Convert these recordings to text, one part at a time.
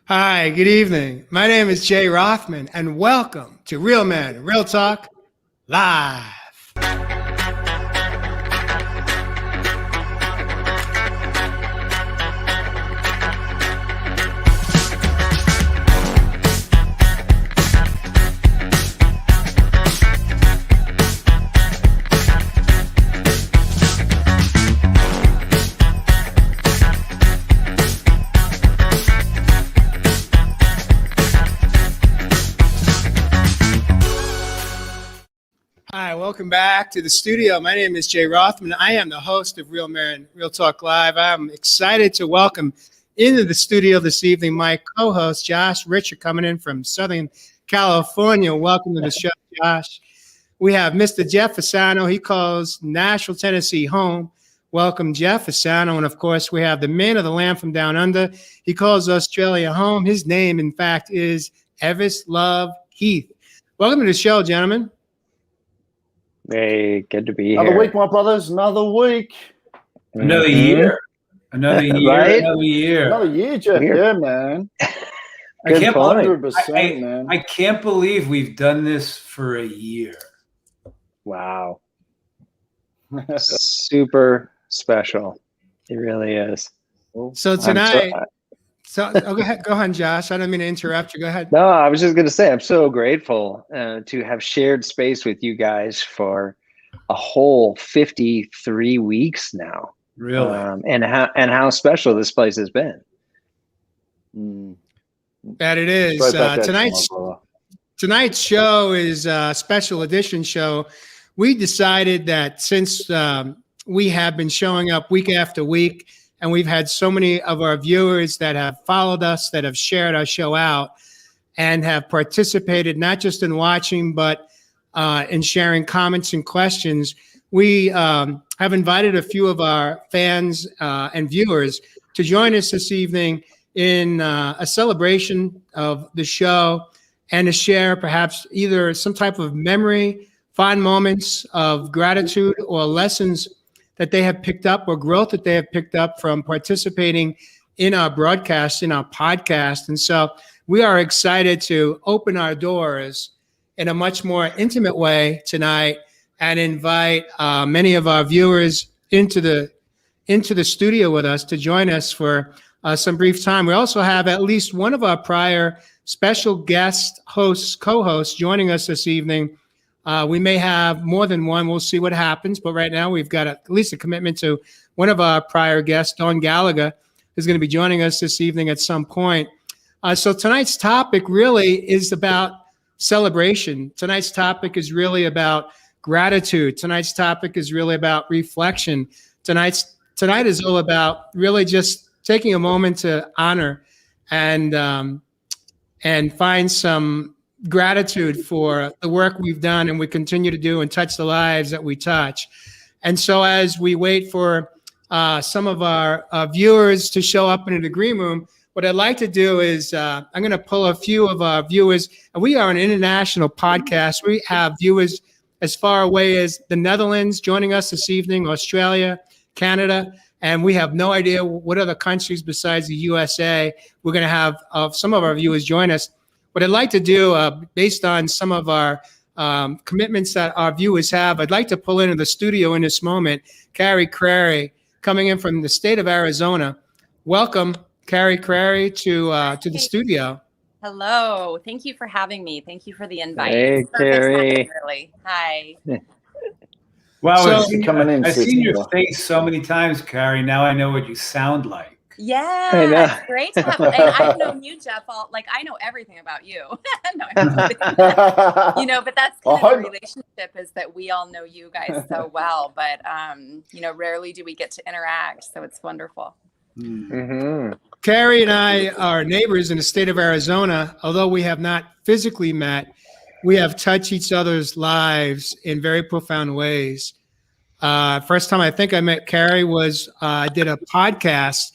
Hi, good evening. My name is Jay Rothman, and welcome to Real Men, Real Talk Live. Hi, welcome back to the studio. My name is Jay Rothman. I am the host of Real Men, Real Talk Live. I'm excited to welcome into the studio this evening my co-host, Josh Richard, coming in from Southern California. Welcome to the show, Josh. We have Mr. Jeff Fasano. He calls Nashville, Tennessee home. Welcome, Jeff Fasano. And of course, we have the man of the land from down under. He calls Australia home. His name, in fact, is Evis Love Heath. Welcome to the show, gentlemen. Hey, good to be here. Another week, my brothers. Another week. Another year. Another year. Right? Another year. Another year, Jeff. Weird. Yeah, man. I can't, 100%, man. I can't believe we've done this for a year. Wow. Super special. It really is. So tonight, go ahead, Josh. I don't mean to interrupt you. Go ahead. No, I was just going to say, I'm so grateful to have shared space with you guys for a whole 53 weeks now. Really? And how special this place has been. That it is. Right back at you, my brother. Tonight's show is a special edition show. We decided that since we have been showing up week after week, and we've had so many of our viewers that have followed us, that have shared our show out, and have participated not just in watching, but in sharing comments and questions. We have invited a few of our fans and viewers to join us this evening in a celebration of the show and to share perhaps either some type of memory, fond moments of gratitude, or lessons that they have picked up or growth that they have picked up from participating in our broadcast, in our podcast. And so we are excited to open our doors in a much more intimate way tonight and invite many of our viewers into the studio with us to join us for some brief time. We also have at least one of our prior special guest hosts, co-hosts joining us this evening. We may have more than one. We'll see what happens. But right now, we've got at least a commitment to one of our prior guests, Don Gallagher, who's going to be joining us this evening at some point. So tonight's topic really is about celebration. Tonight's topic is really about gratitude. Tonight's topic is really about reflection. Tonight is all about really just taking a moment to honor and find some gratitude for the work we've done and we continue to do and touch the lives that we touch. And so as we wait for some of our viewers to show up into the green room, what I'd like to do is I'm going to pull a few of our viewers. And we are an international podcast. We have viewers as far away as the Netherlands joining us this evening, Australia, Canada, and we have no idea what other countries besides the USA we're going to have some of our viewers join us. What I'd like to do, based on some of our commitments that our viewers have, I'd like to pull into the studio in this moment, Carrie Crary, coming in from the state of Arizona. Welcome, Carrie Crary, to the studio. Hello. Thank you for having me. Thank you for the invite. Hey, It's perfect Carrie. timing, really. Hi. Wow. So- I've seen your face so many times, Carrie. Now I know what you sound like. Yeah, I know. it's great to have. And I've known you, Jeff. I know everything about you. No, I'm kidding. But that's kind of the relationship, is that we all know you guys so well, but rarely do we get to interact. So it's wonderful. Mm-hmm. Carrie and I are neighbors in the state of Arizona. Although we have not physically met, we have touched each other's lives in very profound ways. First time I think I met Carrie was I did a podcast,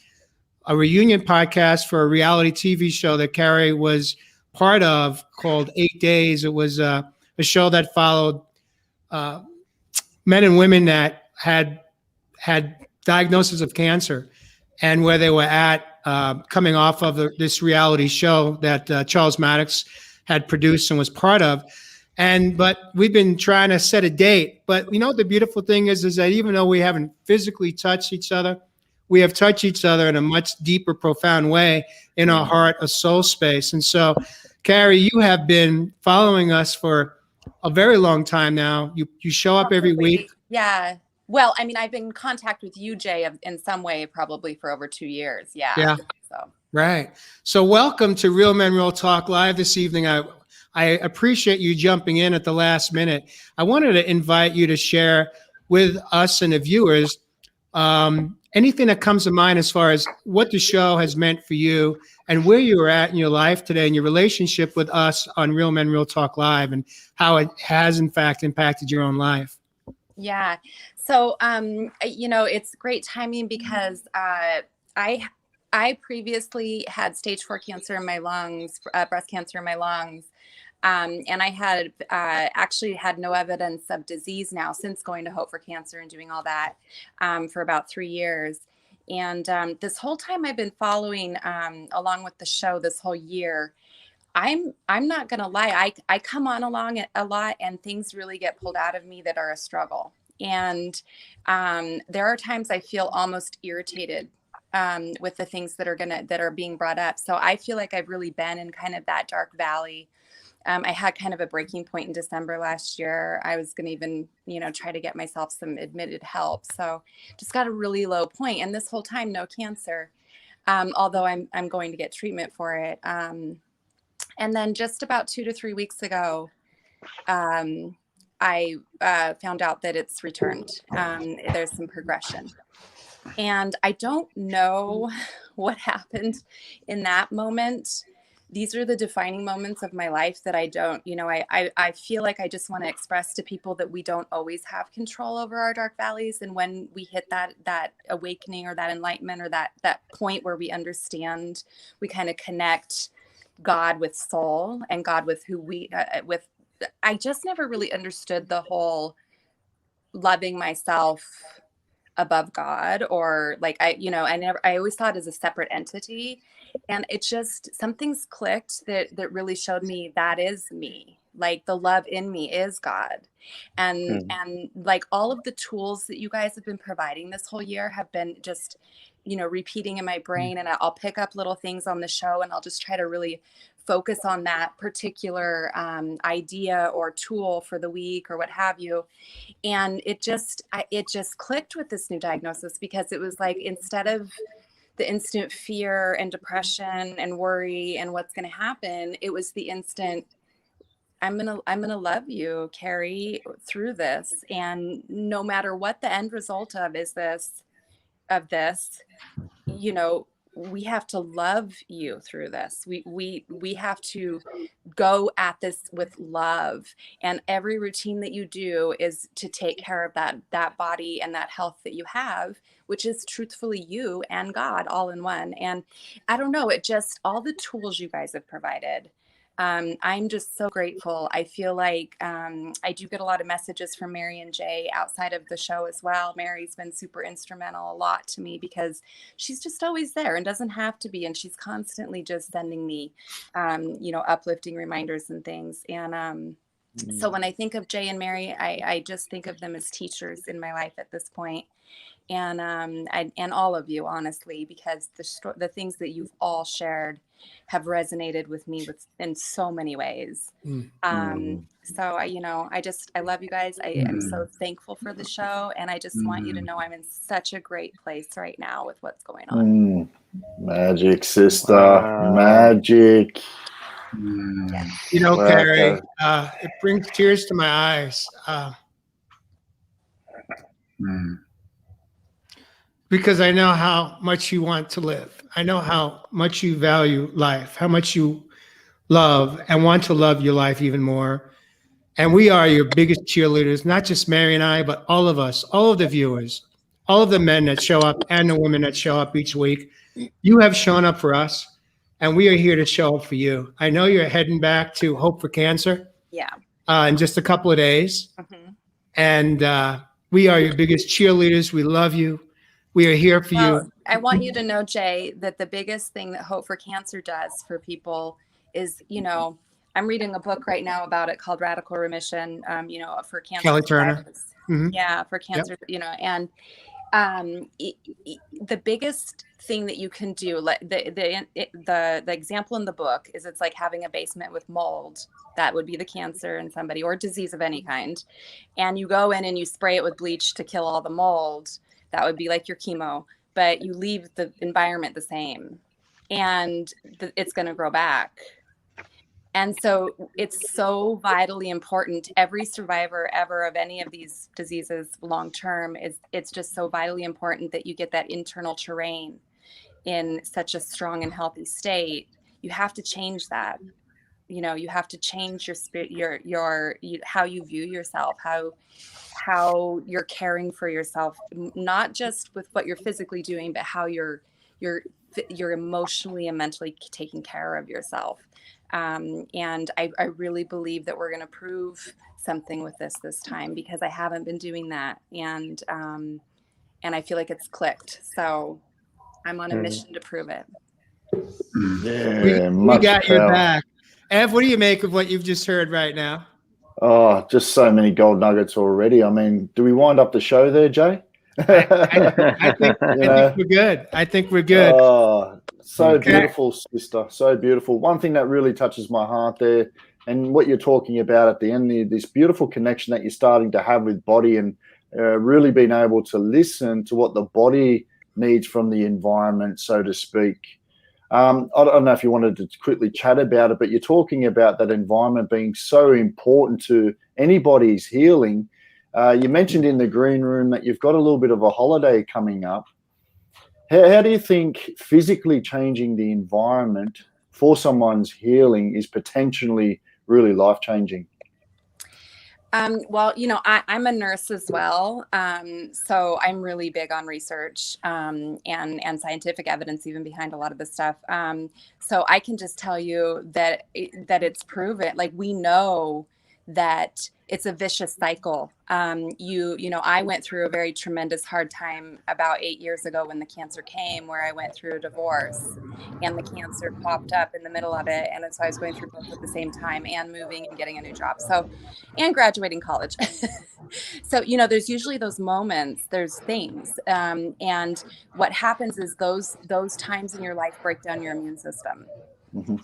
a reunion podcast for a reality TV show that Carrie was part of called 8 Days. It was a show that followed men and women that had diagnosis of cancer and where they were at coming off of this reality show that Charles Maddox had produced and was part of. But we've been trying to set a date. But you know, the beautiful thing is that even though we haven't physically touched each other, we have touched each other in a much deeper, profound way in our heart, a soul space. And so, Carrie, you have been following us for a very long time now. You show up every week. Yeah. Well, I mean, I've been in contact with you, Jay, in some way, probably for over 2 years. Yeah. Yeah. So. Right. So welcome to Real Men Real Talk Live this evening. I appreciate you jumping in at the last minute. I wanted to invite you to share with us and the viewers anything that comes to mind as far as what the show has meant for you and where you are at in your life today and your relationship with us on Real Men Real Talk Live and how it has, in fact, impacted your own life. Yeah. So, you know, it's great timing because I previously had stage 4 cancer in my lungs, breast cancer in my lungs. And I had actually had no evidence of disease now since going to Hope for Cancer and doing all that for about 3 years. And this whole time I've been following along with the show this whole year. I'm not going to lie. I come on along a lot and things really get pulled out of me that are a struggle. And there are times I feel almost irritated with the things that are being brought up. So I feel like I've really been in kind of that dark valley. I had kind of a breaking point in December last year. I was going to even, you know, try to get myself some admitted help. So just got a really low point. And this whole time, no cancer, although I'm going to get treatment for it. And then just about 2 to 3 weeks ago, I found out that it's returned. There's some progression. And I don't know what happened in that moment. These are the defining moments of my life that I don't, you know, I feel like I just want to express to people that we don't always have control over our dark valleys. And when we hit that awakening or that enlightenment or that point where we understand, we kind of connect God with soul and God with who we, I just never really understood the whole loving myself above God, or like I always thought as a separate entity. And it just, something's clicked that really showed me that is me. Like the love in me is God. And like all of the tools that you guys have been providing this whole year have been just, you know, repeating in my brain. And I'll pick up little things on the show and I'll just try to really focus on that particular idea or tool for the week or what have you. And it just clicked with this new diagnosis, because it was like, instead of the instant fear and depression and worry and what's going to happen, it was the instant, I'm going to love you, Carrie, through this. And no matter what the end result of this, you know, we have to love you through this. We have to go at this with love, and every routine that you do is to take care of that body and that health that you have, which is truthfully you and God all in one. And I don't know, it just, all the tools you guys have provided, I'm just so grateful. I feel like I do get a lot of messages from Mary and Jay outside of the show as well. Mary's been super instrumental a lot to me, because she's just always there and doesn't have to be. And she's constantly just sending me, you know, uplifting reminders and things. And so when I think of Jay and Mary, I just think of them as teachers in my life at this point. And all of you, honestly, because the things that you've all shared have resonated with me in so many ways. So I love you guys. I am so thankful for the show, and I just want you to know I'm in such a great place right now with what's going on. Magic, sister. Magic. You know, Carrie, it brings tears to my eyes. Because I know how much you want to live. I know how much you value life, how much you love and want to love your life even more. And we are your biggest cheerleaders, not just Mary and I, but all of us, all of the viewers, all of the men that show up and the women that show up each week. You have shown up for us, and we are here to show up for you. I know you're heading back to Hope for Cancer. Yeah. In just a couple of days. And we are your biggest cheerleaders. We love you. We are here for Well, you. I want you to know, Jay, that the biggest thing that Hope for Cancer does for people is, I'm reading a book right now about it called Radical Remission, for cancer Kelly Turner. survivors. Mhm. Yeah, for cancer, and the biggest thing that you can do, like the example in the book is, it's like having a basement with mold. That would be the cancer in somebody, or disease of any kind. And you go in and you spray it with bleach to kill all the mold. That would be like your chemo, but you leave the environment the same, and it's going to grow back. And so it's so vitally important. Every survivor ever of any of these diseases long term, it's just so vitally important that you get that internal terrain in such a strong and healthy state. You have to change that. You have to change your spirit, how you view yourself, how you're caring for yourself, not just with what you're physically doing, but how you're emotionally and mentally taking care of yourself. And I really believe that we're going to prove something with this time, because I haven't been doing that, and I feel like it's clicked. So I'm on a mission to prove it. Yeah, We got your power. back. Ev, what do you make of what you've just heard right now? Oh, just so many gold nuggets already. I mean, do we wind up the show there, Jay? I think we're good. I think we're good. Oh, so Okay. beautiful, sister. So beautiful. One thing that really touches my heart there, and what you're talking about at the end there, this beautiful connection that you're starting to have with body, and really being able to listen to what the body needs from the environment, so to speak. I don't know if you wanted to quickly chat about it, but you're talking about that environment being so important to anybody's healing. You mentioned in the green room that you've got a little bit of a holiday coming up. How do you think physically changing the environment for someone's healing is potentially really life-changing? Well, I'm a nurse as well. So I'm really big on research and scientific evidence even behind a lot of this stuff. So I can just tell you that it's proven. Like, we know that it's a vicious cycle. I went through a very tremendous hard time about 8 years ago when the cancer came, where I went through a divorce and the cancer popped up in the middle of it. And so I was going through both at the same time, and moving and getting a new job. And graduating college. So, there's usually those moments, there's things. And what happens is those times in your life break down your immune system. Mm-hmm.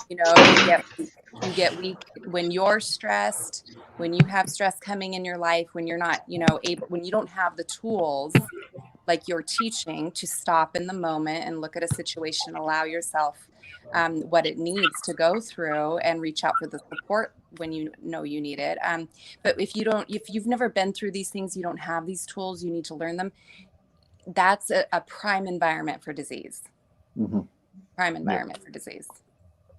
You get weak when you're stressed, when you have stress coming in your life, when you're not, when you don't have the tools like you're teaching to stop in the moment and look at a situation, allow yourself what it needs to go through, and reach out for the support when you know you need it. But if you've never been through these things, you don't have these tools, you need to learn them. That's a prime environment for disease. Mm-hmm. Prime environment for disease.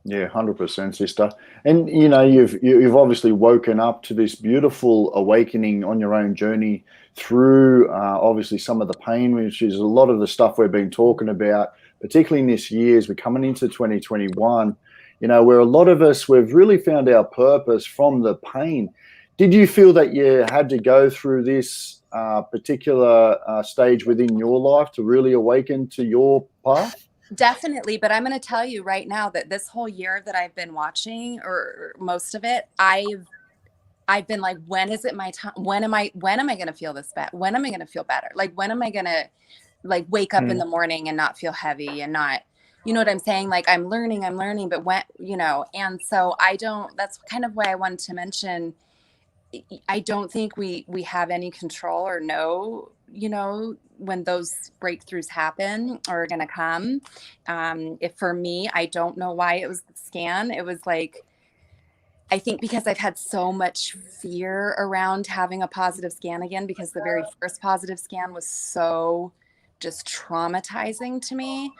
Yeah, 100%, sister. And you've obviously woken up to this beautiful awakening on your own journey through obviously some of the pain, which is a lot of the stuff we've been talking about, particularly in this year as we're coming into 2021. Where a lot of us, we've really found our purpose from the pain. Did you feel that you had to go through this particular stage within your life to really awaken to your path? Definitely. But I'm going to tell you right now that this whole year that I've been watching, or most of it, I've been like, when is it my time? When am I going to feel this bad? When am I going to feel better? Like, when am I going to wake up in the morning and not feel heavy and not, you know what I'm saying? Like, I'm learning, but when, and so that's kind of why I wanted to mention, I don't think we have any control or know, when those breakthroughs happen or are going to come. If for me, I don't know why it was the scan. It was like, I think because I've had so much fear around having a positive scan again, because the very first positive scan was so just traumatizing to me.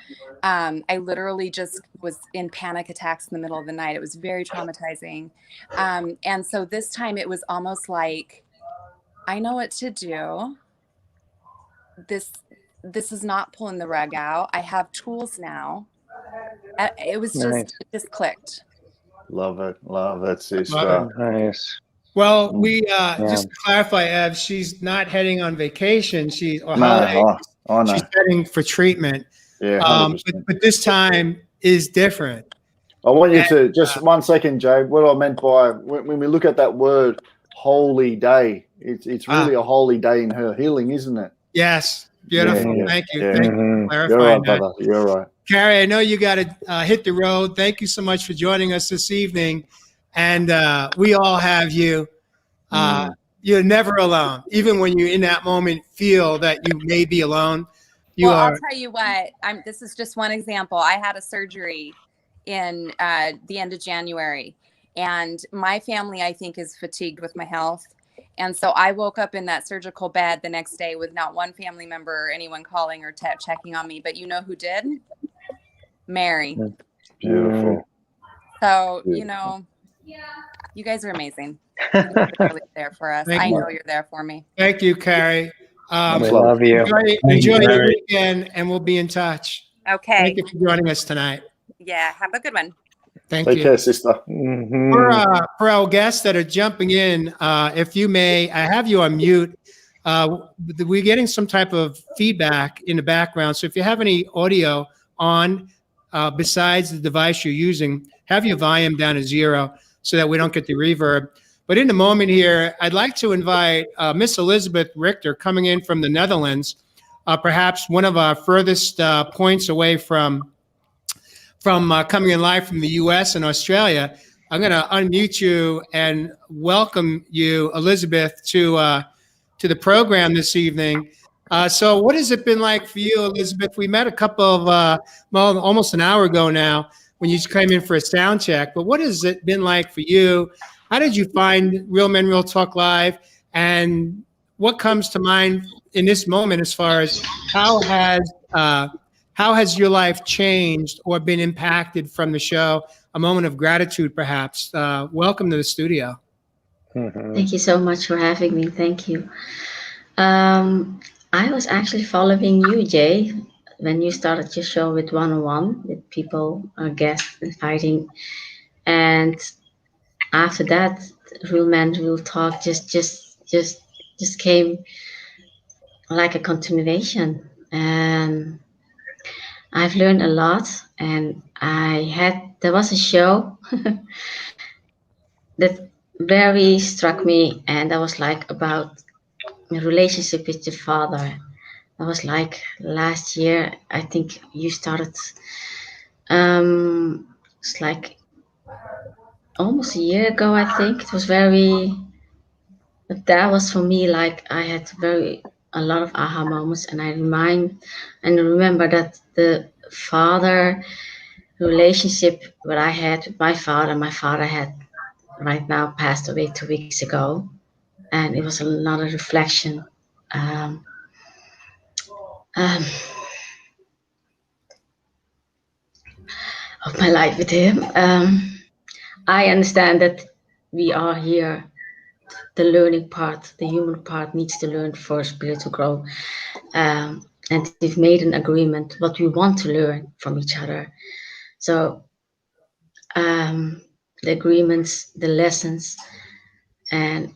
I literally just was in panic attacks in the middle of the night. It was very traumatizing. And so this time it was almost like, I know what to do. This is not pulling the rug out. I have tools now. It was just, Nice. it just clicked. Love it, sister. Love Nice. Well, we just to clarify, Ev, she's not heading on vacation. No, I know. She's heading for treatment. Yeah, 100%. But this time is different. I want you to just 1 second, Jay. What I meant by when we look at that word "holy day," it's really a holy day in her healing, isn't it? Yes, beautiful. Yeah, Thank you. yeah. Thank you for You're clarifying right, that. brother. You're right. Carrie, I know you got to hit the road. Thank you so much for joining us this evening. And we all have you. You're never alone. Even when you in that moment feel that you may be alone, you well, are. I'll tell you what, this is just one example. I had a surgery in the end of January, and my family, I think, is fatigued with my health. And so I woke up in that surgical bed the next day with not one family member or anyone calling or checking on me. But you know who did? Mary. Beautiful. So, you know, you guys are amazing. You guys are really there for us. Thank I you. know you're there for me. Thank you, Carrie. We love you. Enjoy your Carrie. weekend, and we'll be in touch. Okay. Thank you for joining us tonight. Yeah. Have a good one. Thank Take you. care, sister. For our guests that are jumping in, if you may, I have you on mute. We're getting some type of feedback in the background. So if you have any audio on besides the device you're using, have your volume down to 0 so that we don't get the reverb. But in the moment here, I'd like to invite Miss Elizabeth Richter coming in from the Netherlands, perhaps one of our furthest points away from coming in live from the U.S. and Australia. I'm going to unmute you and welcome you, Elizabeth, to the program this evening. So what has it been like for you, Elizabeth? We met a couple of, almost an hour ago now when you came in for a sound check. But what has it been like for you? How did you find Real Men Real Talk Live? And what comes to mind in this moment as far as how has your life changed or been impacted from the show? A moment of gratitude, perhaps. Welcome to the studio. Thank you so much for having me. Thank you. I was actually following you, Jay, when you started your show with one-on-one with people, guests, inviting, and after that, Real Men Real Talk just came like a continuation, and I've learned a lot. And there was a show that very struck me, and that was like about a relationship with your father. That was like last year. I think you started. It's like almost a year ago. I think it was very. That was for me like I had a lot of aha moments, and I remember that the father relationship that I had with my father had right now passed away 2 weeks ago, and it was another reflection of my life with him. I understand that we are here. The learning part, the human part, needs to learn for spirit to grow, and we've made an agreement what we want to learn from each other. So the agreements, the lessons, and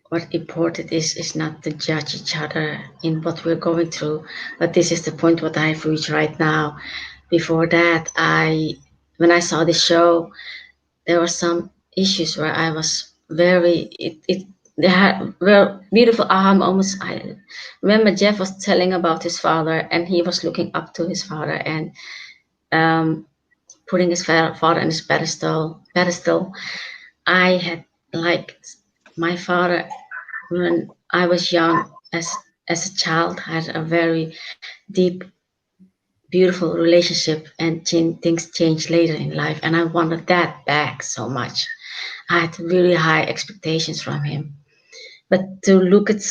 what important is not to judge each other in what we're going through, but this is the point what I've reached right now. Before that, when I saw the show, there were some issues where I was were beautiful aha moments. I remember Jeff was telling about his father, and he was looking up to his father and putting his father on his pedestal. I had like my father when I was young, as a child, had a very deep, beautiful relationship, and things changed later in life, and I wanted that back so much. I had really high expectations from him, but to look at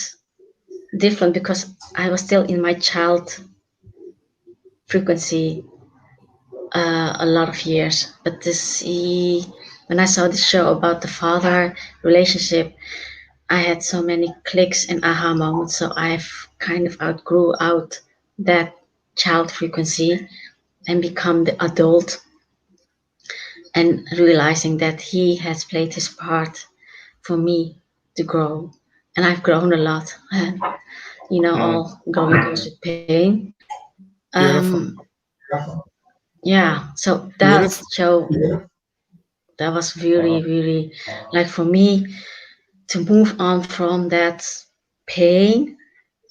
different because I was still in my child frequency a lot of years. But when I saw the show about the father relationship, I had so many clicks and aha moments. So I've kind of outgrew that child frequency and become the adult, and realizing that he has played his part for me to grow. And I've grown a lot. all growing goes with pain. Beautiful. Yeah, so that Beautiful. show, that was really, really, like, for me to move on from that pain.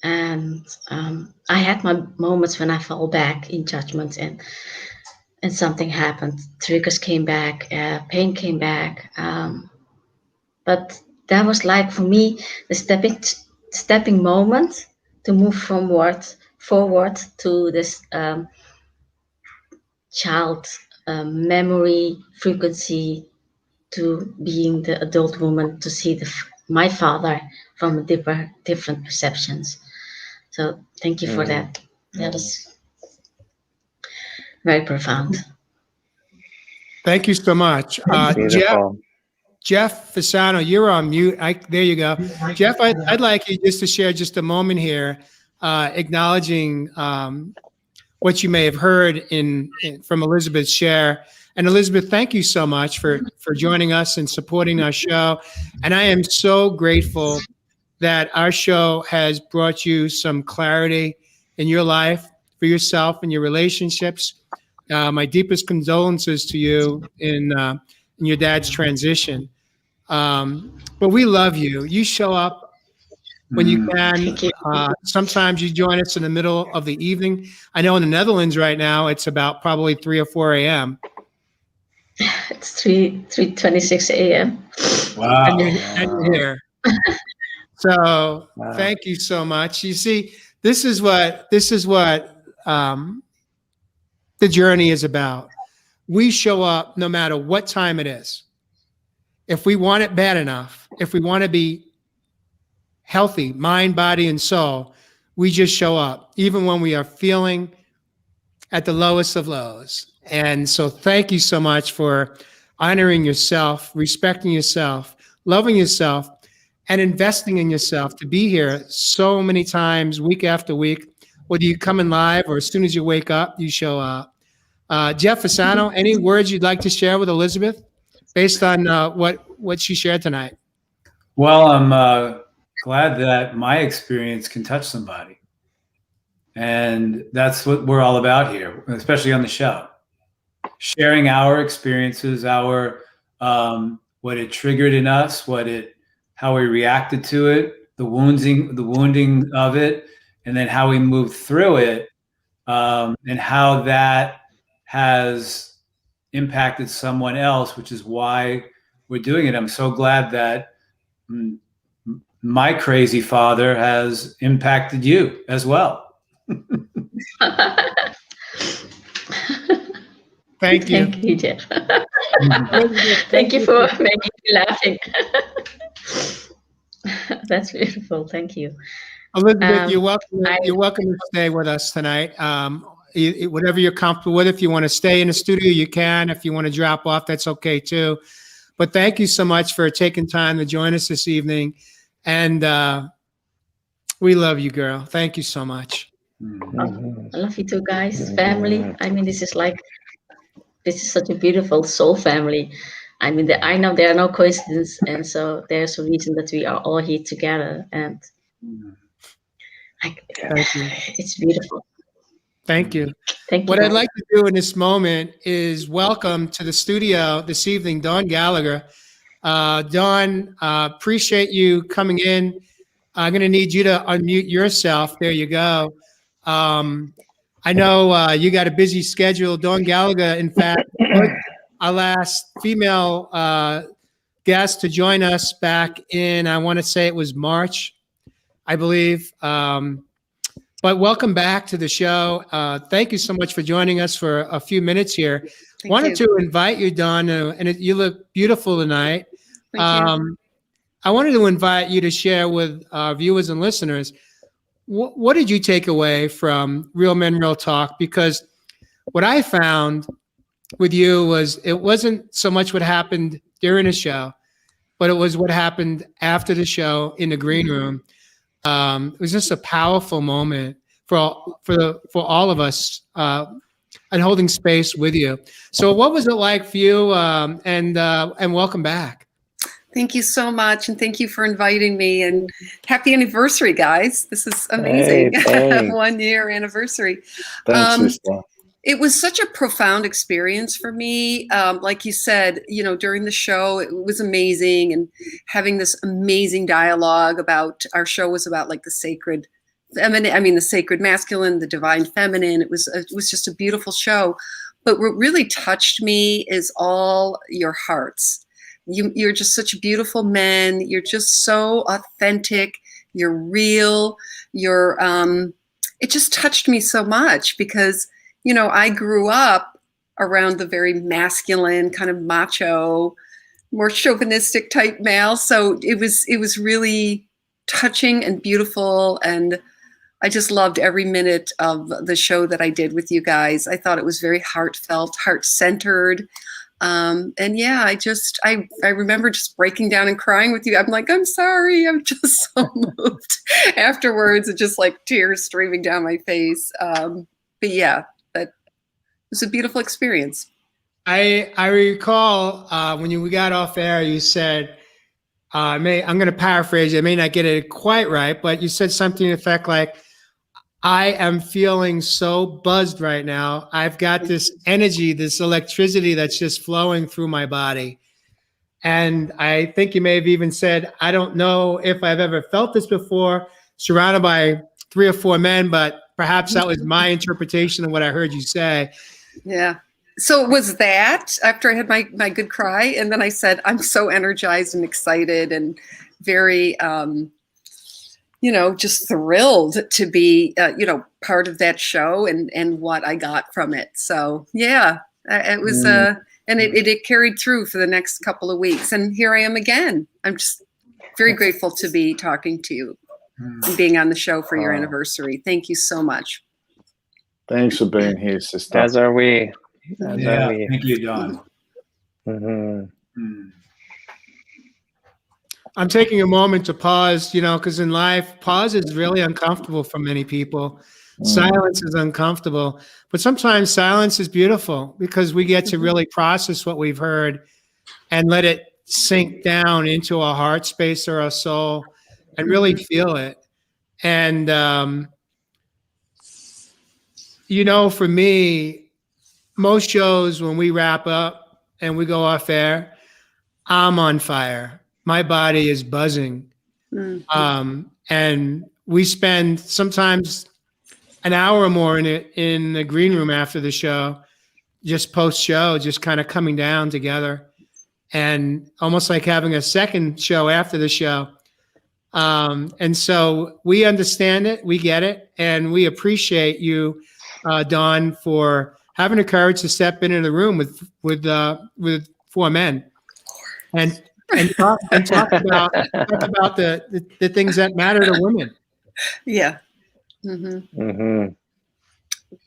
And I had my moments when I fall back in judgment, and something happened. Triggers came back, pain came back. But that was, like, for me, the stepping moment to move forward to this child memory frequency, to being the adult woman, to see my father from different perceptions. So thank you for that. That is very profound. Thank you so much. Beautiful. Jeff Fasano, you're on mute. There you go. Jeff, I'd like you just to share just a moment here, acknowledging what you may have heard from Elizabeth's share. And Elizabeth, thank you so much for joining us and supporting our show. And I am so grateful that our show has brought you some clarity in your life, for yourself and your relationships. My deepest condolences to you in your dad's transition. But we love you. You show up when you can. Sometimes you join us in the middle of the evening. I know in the Netherlands right now, it's about probably 3 or 4 a.m. It's 3:26 a.m. Wow. And you're here. So thank you so much. You see, this is what the journey is about. We show up no matter what time it is. If we want it bad enough, if we want to be healthy, mind, body, and soul, we just show up, even when we are feeling at the lowest of lows. And so thank you so much for honoring yourself, respecting yourself, loving yourself, and investing in yourself to be here so many times, week after week. Whether you come in live or as soon as you wake up, you show up. Jeff Fasano, any words you'd like to share with Elizabeth based on what she shared tonight? Well, I'm glad that my experience can touch somebody. And that's what we're all about here, especially on the show. Sharing our experiences, our what it triggered in us, how we reacted to it, the wounding of it, and then how we moved through it, and how that has impacted someone else, which is why we're doing it. I'm so glad that my crazy father has impacted you as well. Thank you. Thank you, Jeff. Thank you for making me laughing. That's beautiful. Thank you. Elizabeth, you're welcome. You're welcome to stay with us tonight. Whatever you're comfortable with. If you want to stay in the studio, you can. If you want to drop off, that's okay too. But thank you so much for taking time to join us this evening. And we love you, girl. Thank you so much. I love you too, guys. Family. I mean, this is such a beautiful soul family. I mean, I know there are no coincidences, and so there's a reason that we are all here together. And it's beautiful. Thank you. Thank you. What I'd like to do in this moment is welcome to the studio this evening, Dawn Gallagher. Dawn, appreciate you coming in. I'm going to need you to unmute yourself. There you go. I know you got a busy schedule. Dawn Gallagher, in fact, our last female guest to join us back in, I want to say it was March, I believe. But welcome back to the show. Thank you so much for joining us for a few minutes here. Wanted to invite you, Dawn, and you look beautiful tonight. I wanted to invite you to share with our viewers and listeners, what did you take away from Real Men, Real Talk? Because what I found with you was it wasn't so much what happened during the show, but it was what happened after the show in the green room. It was just a powerful moment for all of us and holding space with you. So what was it like for you? And welcome back. Thank you so much, and thank you for inviting me. And happy anniversary, guys! This is amazing. Hey, thanks. 1 year anniversary. Thanks, Um, sister. It was such a profound experience for me. Like you said, during the show, it was amazing, and having this amazing dialogue about our show was about like the sacred feminine. I mean, the sacred masculine, the divine feminine. It was just a beautiful show. But what really touched me is all your hearts. You're just such beautiful men. You're just so authentic. You're real. It just touched me so much because, I grew up around the very masculine, kind of macho, more chauvinistic type male. So it was really touching and beautiful. And I just loved every minute of the show that I did with you guys. I thought it was very heartfelt, heart-centered. And yeah, I remember just breaking down and crying with you. I'm like, I'm sorry. I'm just so moved afterwards. It's just like tears streaming down my face. But yeah, that was a beautiful experience. I recall when we got off air, you said, I'm going to paraphrase it. I may not get it quite right, but you said something to the effect like, I am feeling so buzzed right now. I've got this energy, this electricity that's just flowing through my body. And I think you may have even said, I don't know if I've ever felt this before, surrounded by 3 or 4 men, but perhaps that was my interpretation of what I heard you say. Yeah. So it was that after I had my good cry. And then I said, I'm so energized and excited and very, just thrilled to be, part of that show and what I got from it. So yeah, it was, and it carried through for the next couple of weeks. And here I am again. I'm just very grateful to be talking to you and being on the show for your anniversary. Thank you so much. Thanks for being here, sister. As are we. Thank you, Don. I'm taking a moment to pause, because in life, pause is really uncomfortable for many people. Silence is uncomfortable, but sometimes silence is beautiful because we get to really process what we've heard and let it sink down into our heart space or our soul and really feel it. And, for me, most shows when we wrap up and we go off air, I'm on fire. My body is buzzing. And we spend sometimes an hour or more in the green room after the show, just post-show, just kind of coming down together and almost like having a second show after the show. And so we understand it, we get it, and we appreciate you, Don, for having the courage to step into the room with 4 men and talk about the things that matter to women. Yeah. But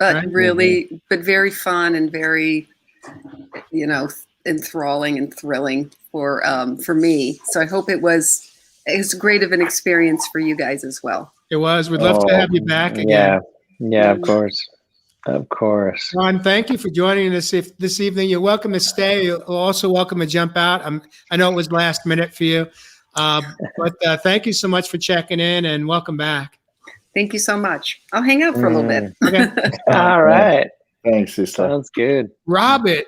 Right? really, but very fun and very, enthralling and thrilling for me. So I hope it was great of an experience for you guys as well. It was. We'd love to have you back again. Yeah, of course. Of course. Ron, thank you for joining us this evening. You're welcome to stay. You're also welcome to jump out. I know it was last minute for you, but thank you so much for checking in and welcome back. Thank you so much. I'll hang out for a little bit. Okay. All right. Thanks, sister. Sounds good. Robert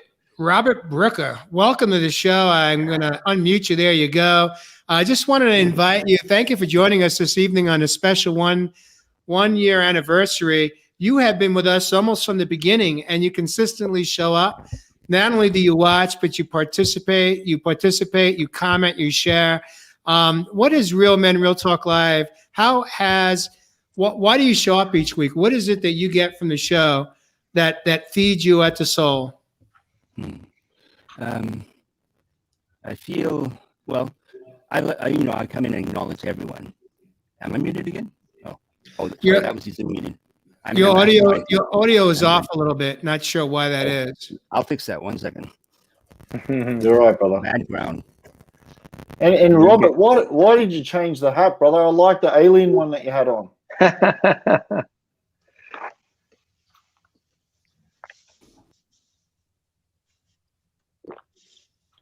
Brooker, welcome to the show. I'm going to unmute you. There you go. I just wanted to invite you. Thank you for joining us this evening on a special one year anniversary. You have been with us almost from the beginning, and you consistently show up. Not only do you watch, but you participate, you comment, you share. What is Real Men, Real Talk Live? Why do you show up each week? What is it that you get from the show that feeds you at the soul? I feel, I come in and acknowledge everyone. Am I muted again? Oh, sorry, that was just a meeting. Your audio is off a little bit. Not sure why that is. I'll fix that 1 second. You're right, brother. Background. And Robert, why did you change the hat, brother? I like the alien one that you had on.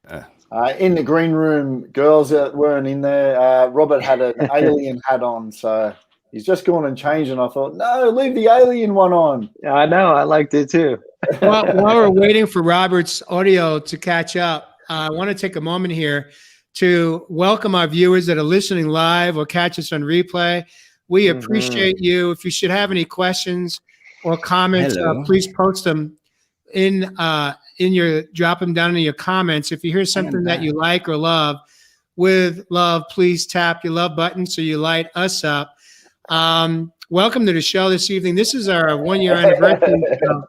In the green room, girls that weren't in there. Robert had an alien hat on, so he's just gone and changed. And I thought, no, leave the alien one on. I know. I liked it too. Well, while we're waiting for Robert's audio to catch up, I want to take a moment here to welcome our viewers that are listening live or catch us on replay. We appreciate you. If you should have any questions or comments, please post them drop them down in your comments. If you hear something that you like or love, with love, please tap your love button so you light us up. Welcome to the show this evening. This is our 1-year anniversary show.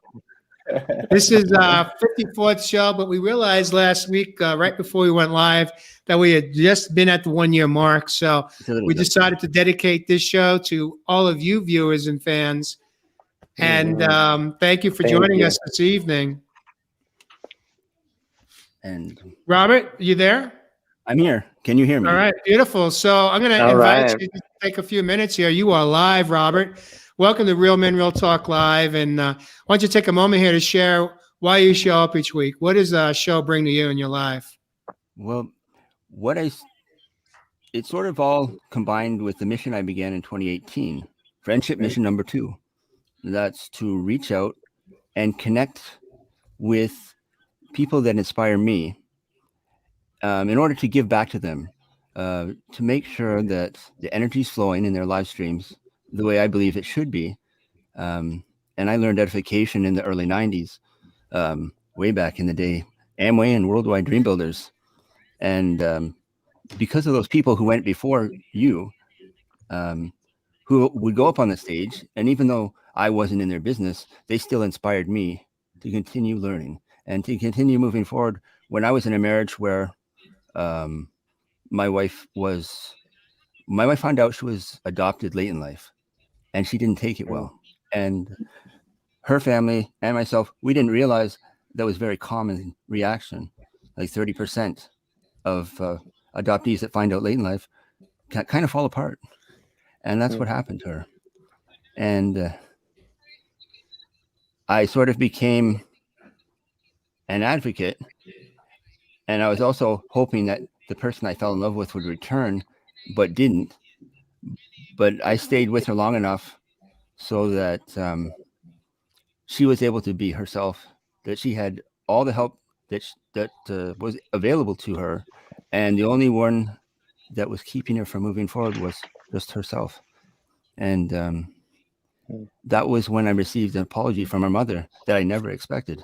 This is our 54th show, but we realized last week, right before we went live, that we had just been at the 1-year mark. So we decided to dedicate this show to all of you viewers and fans. And thank you for joining us this evening. And Robert, you there? I'm here. Can you hear me? All right, beautiful. So I'm going to invite you to take a few minutes here. You are live, Robert. Welcome to Real Men, Real Talk Live. And why don't you take a moment here to share why you show up each week? What does a show bring to you in your life? Well, it's sort of all combined with the mission I began in 2018, friendship mission number 2. That's to reach out and connect with people that inspire me in order to give back to them, to make sure that the energy is flowing in their live streams the way I believe it should be. And I learned edification in the early 90s, way back in the day, Amway and Worldwide Dream Builders. And because of those people who went before you, who would go up on the stage, and even though I wasn't in their business, they still inspired me to continue learning and to continue moving forward. When I was in a marriage where my wife found out she was adopted late in life, and she didn't take it well. And her family and myself, we didn't realize that was a very common reaction. Like 30% of adoptees that find out late in life kind of fall apart. And that's what happened to her. And I sort of became an advocate. And I was also hoping that the person I fell in love with would return, but didn't. But I stayed with her long enough so that she was able to be herself, that she had all the help that was available to her. And the only one that was keeping her from moving forward was just herself. And that was when I received an apology from her mother that I never expected.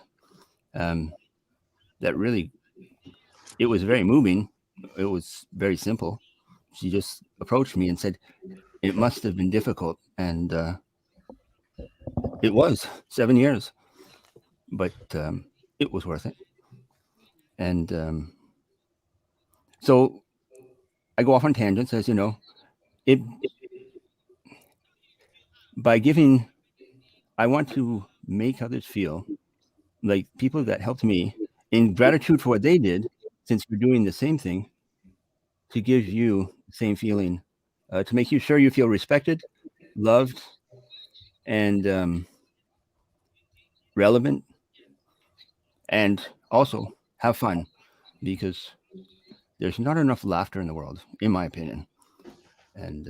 That really, it was very moving. It was very simple. She just approached me and said, it must have been difficult. And it was 7 years, but it was worth it. And so I go off on tangents, as you know. By giving, I want to make others feel like people that helped me, in gratitude for what they did, since you're doing the same thing, to give you the same feeling, to make you sure you feel respected, loved, and relevant, and also have fun, because there's not enough laughter in the world, in my opinion. And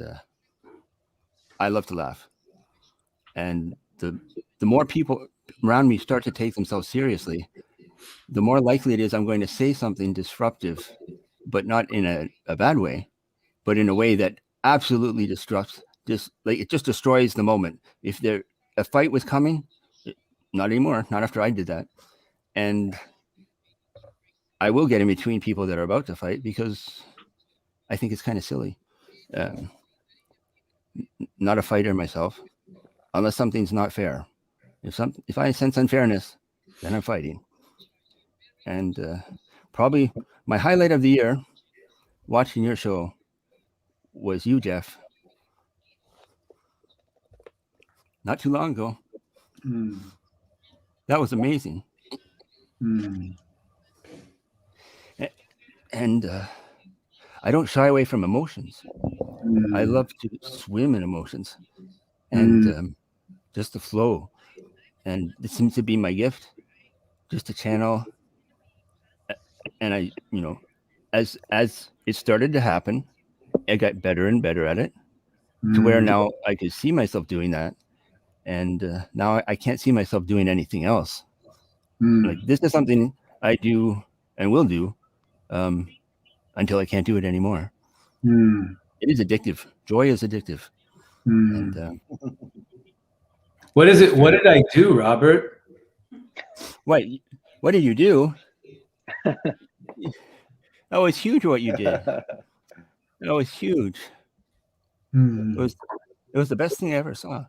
I love to laugh. And the more people around me start to take themselves seriously, the more likely it is I'm going to say something disruptive, but not in a bad way, but in a way that absolutely it just destroys the moment. If a fight was coming, not anymore, not after I did that. And I will get in between people that are about to fight because I think it's kind of silly. Not a fighter myself, unless something's not fair. If I sense unfairness, then I'm fighting. And probably my highlight of the year watching your show was you, Jeff. Not too long ago. That was amazing. And I don't shy away from emotions. I love to swim in emotions and just the flow. And it seems to be my gift, just to channel and I, you know, as it started to happen, I got better and better at it, to where now I could see myself doing that, and now I can't see myself doing anything else. Like, this is something I do and will do until I can't do it anymore. It is addictive. Joy is addictive. And what is it? What did I do, Robert? what did you do? That was huge what you did. That was huge. It was the best thing I ever saw.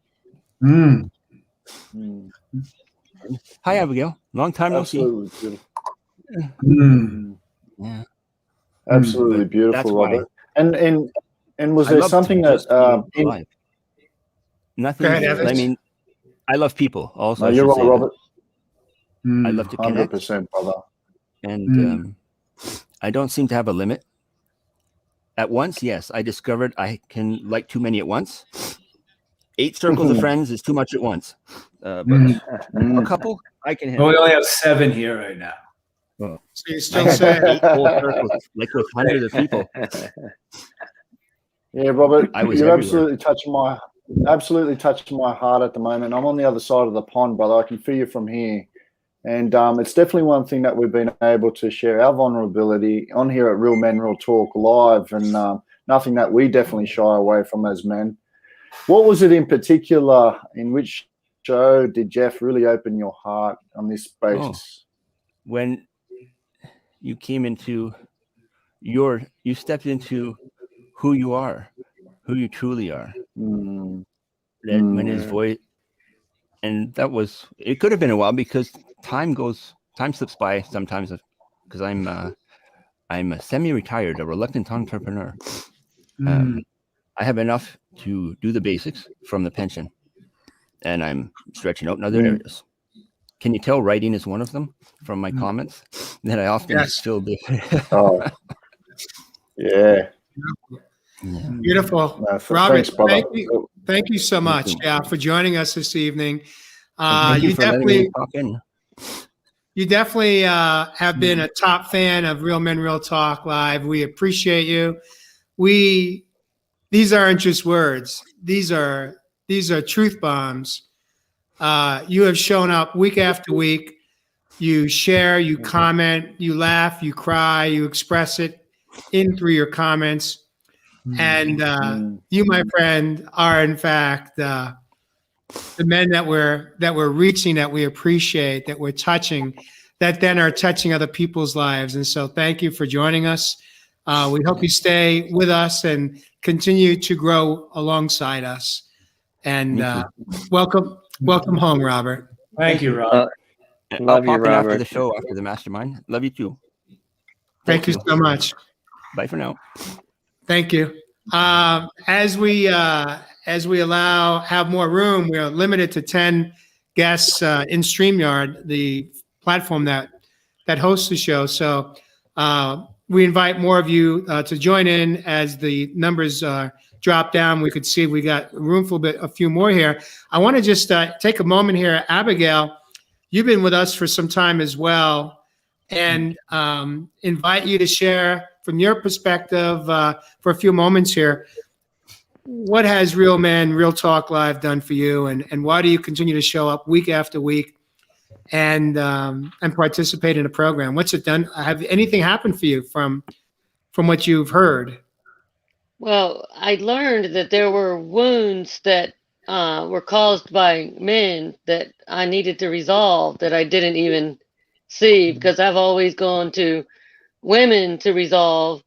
Hi, Abigail. Long time no see. Absolutely beautiful. Yeah. Absolutely But beautiful, that's why. Robert. And was I there love something to that just be alive. Nothing. Go ahead, Evans. I mean, I love people. Also, no, I you're should right, say that. Robert. I love to connect, 100%, brother. and I don't seem to have a limit. At once, yes, I discovered I can like too many at once. 8 circles of friends is too much at once. But a couple, I can Oh, handle. we only have 7 here right now. So you I still have say 8 whole circles, like with hundreds of people. Yeah, Robert, I was you're everywhere. absolutely touching my heart at the moment. I'm on the other side of the pond, brother. I can feel you from here. And it's definitely one thing that we've been able to share our vulnerability on here at Real Men Real Talk Live, and nothing that we definitely shy away from as men. What was it in particular, in which show did Jeff really open your heart on this basis? When you came into you stepped into who you are, who you truly are. When his voice, and that was, it could have been a while, because time slips by sometimes, because I'm a semi-retired, a reluctant entrepreneur. I have enough to do the basics from the pension, and I'm stretching out in other areas. Can you tell writing is one of them from my comments that I often filled it? Oh, yeah. beautiful. No, Robert, thanks, brother. thank you so much for joining us this evening. Thank you for letting me talk in. You definitely have been a top fan of Real Men Real Talk Live. We appreciate you. These aren't just words. These are truth bombs. You have shown up week after week. You share, you comment, you laugh, you cry, you express it in through your comments. And you, my friend, are in fact the men that we're reaching, that we appreciate, that we're touching, that then are touching other people's lives. And so thank you for joining us. We hope you stay with us and continue to grow alongside us. And welcome home, Robert. Thank you, Rob. Love you, I'll pop in after Robert. the show, after the mastermind. Love you too. Thank you so much. Bye for now. Thank you. As we have more room, we are limited to 10 guests in StreamYard, the platform that hosts the show. So we invite more of you to join in as the numbers drop down. We could see we got room for a few more here. I want to just take a moment here. Abigail, you've been with us for some time as well, and invite you to share from your perspective for a few moments here. What has Real Men Real Talk Live done for you, and why do you continue to show up week after week and participate in a program? What's it done? Have anything happened for you from what you've heard? Well, I learned that there were wounds that were caused by men that I needed to resolve, that I didn't even see, because I've always gone to women to resolve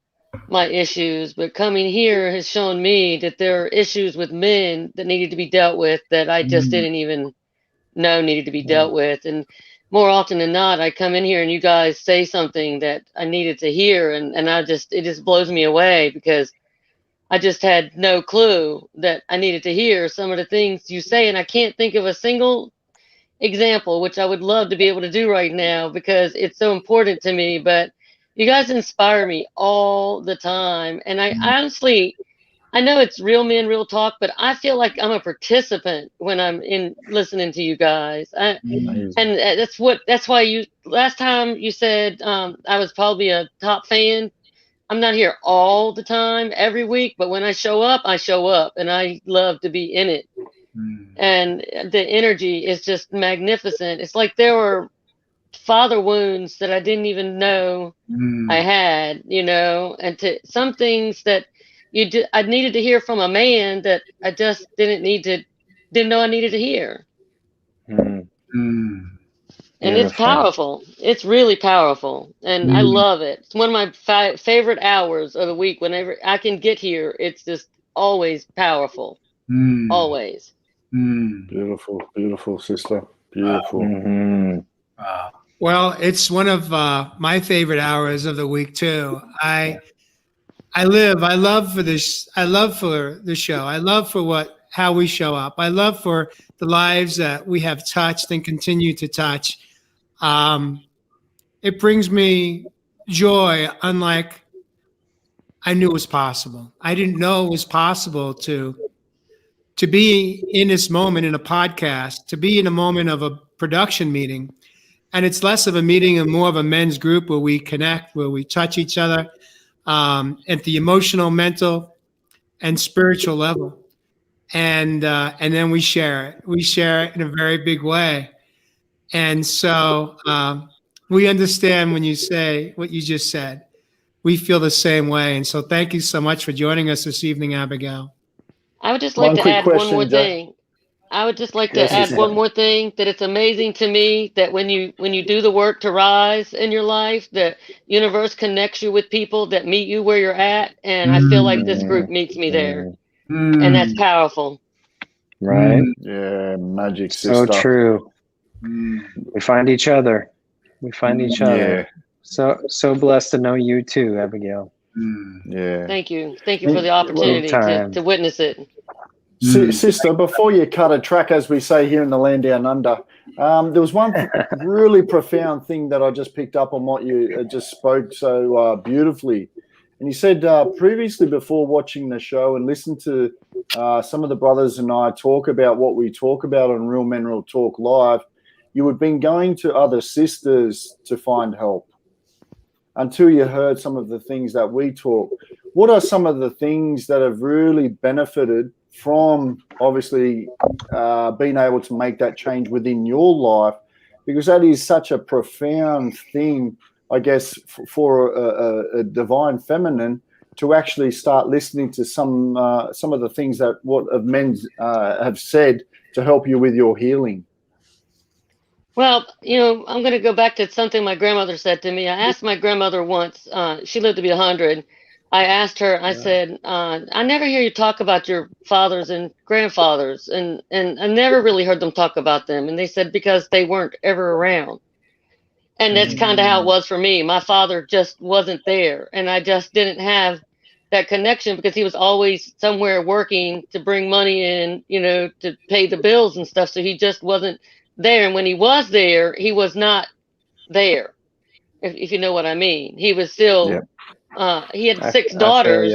my issues. But coming here has shown me that there are issues with men that needed to be dealt with that I just didn't even know needed to be dealt with. And more often than not, I come in here and you guys say something that I needed to hear, and it just blows me away, because I just had no clue that I needed to hear some of the things you say. And I can't think of a single example, which I would love to be able to do right now because it's so important to me. But you guys inspire me all the time. And I honestly, I know it's real men, real talk, but I feel like I'm a participant when I'm in listening to you guys. And that's why last time you said I was probably a top fan. I'm not here all the time every week, but when I show up, and I love to be in it. And the energy is just magnificent. It's like there were father wounds that I didn't even know I had, and to some things that I needed to hear from a man that I just didn't know I needed to hear. And it's powerful. It's really powerful. And I love it. It's one of my favorite hours of the week. Whenever I can get here, it's just always powerful. Always. Beautiful, beautiful, sister. Beautiful. Wow. Well, it's one of my favorite hours of the week too. I love for this. I love for the show. I love for how we show up. I love for the lives that we have touched and continue to touch. It brings me joy, unlike I knew was possible. I didn't know it was possible to be in this moment in a podcast, to be in a moment of a production meeting. And it's less of a meeting and more of a men's group where we connect, where we touch each other at the emotional, mental, and spiritual level. And then we share it. We share it in a very big way. And so we understand when you say what you just said. We feel the same way. And so thank you so much for joining us this evening, Abigail. I would just like to add one more thing. I would just like to Yes, add yes, one more thing, that it's amazing to me that when you do the work to rise in your life, the universe connects you with people that meet you where you're at. And I feel like this group meets me there. And that's powerful. Right? Yeah, magic, sister. So true. We find each other. Yeah. So blessed to know you too, Abigail. Yeah. Thank you for the opportunity to witness it. Sister, before you cut a track, as we say here in the land down under, there was one really profound thing that I just picked up on what you just spoke so beautifully. And you said previously, before watching the show and listened to some of the brothers and I talk about what we talk about on Real Men Real Talk Live, you had been going to other sisters to find help until you heard some of the things that we talk. What are some of the things that have really benefited from obviously being able to make that change within your life? Because that is such a profound thing, I guess, for a divine feminine to actually start listening to some of the things that men have said to help you with your healing. Well, I'm going to go back to something my grandmother said to me. I asked my grandmother once, she lived to be 100. I asked her, I said, I never hear you talk about your fathers and grandfathers, and I never really heard them talk about them. And they said, because they weren't ever around. And that's kind of how it was for me. My father just wasn't there, and I just didn't have that connection because he was always somewhere working to bring money in, to pay the bills and stuff. So he just wasn't there. And when he was there, he was not there, if you know what I mean. He was still, he had 6 daughters,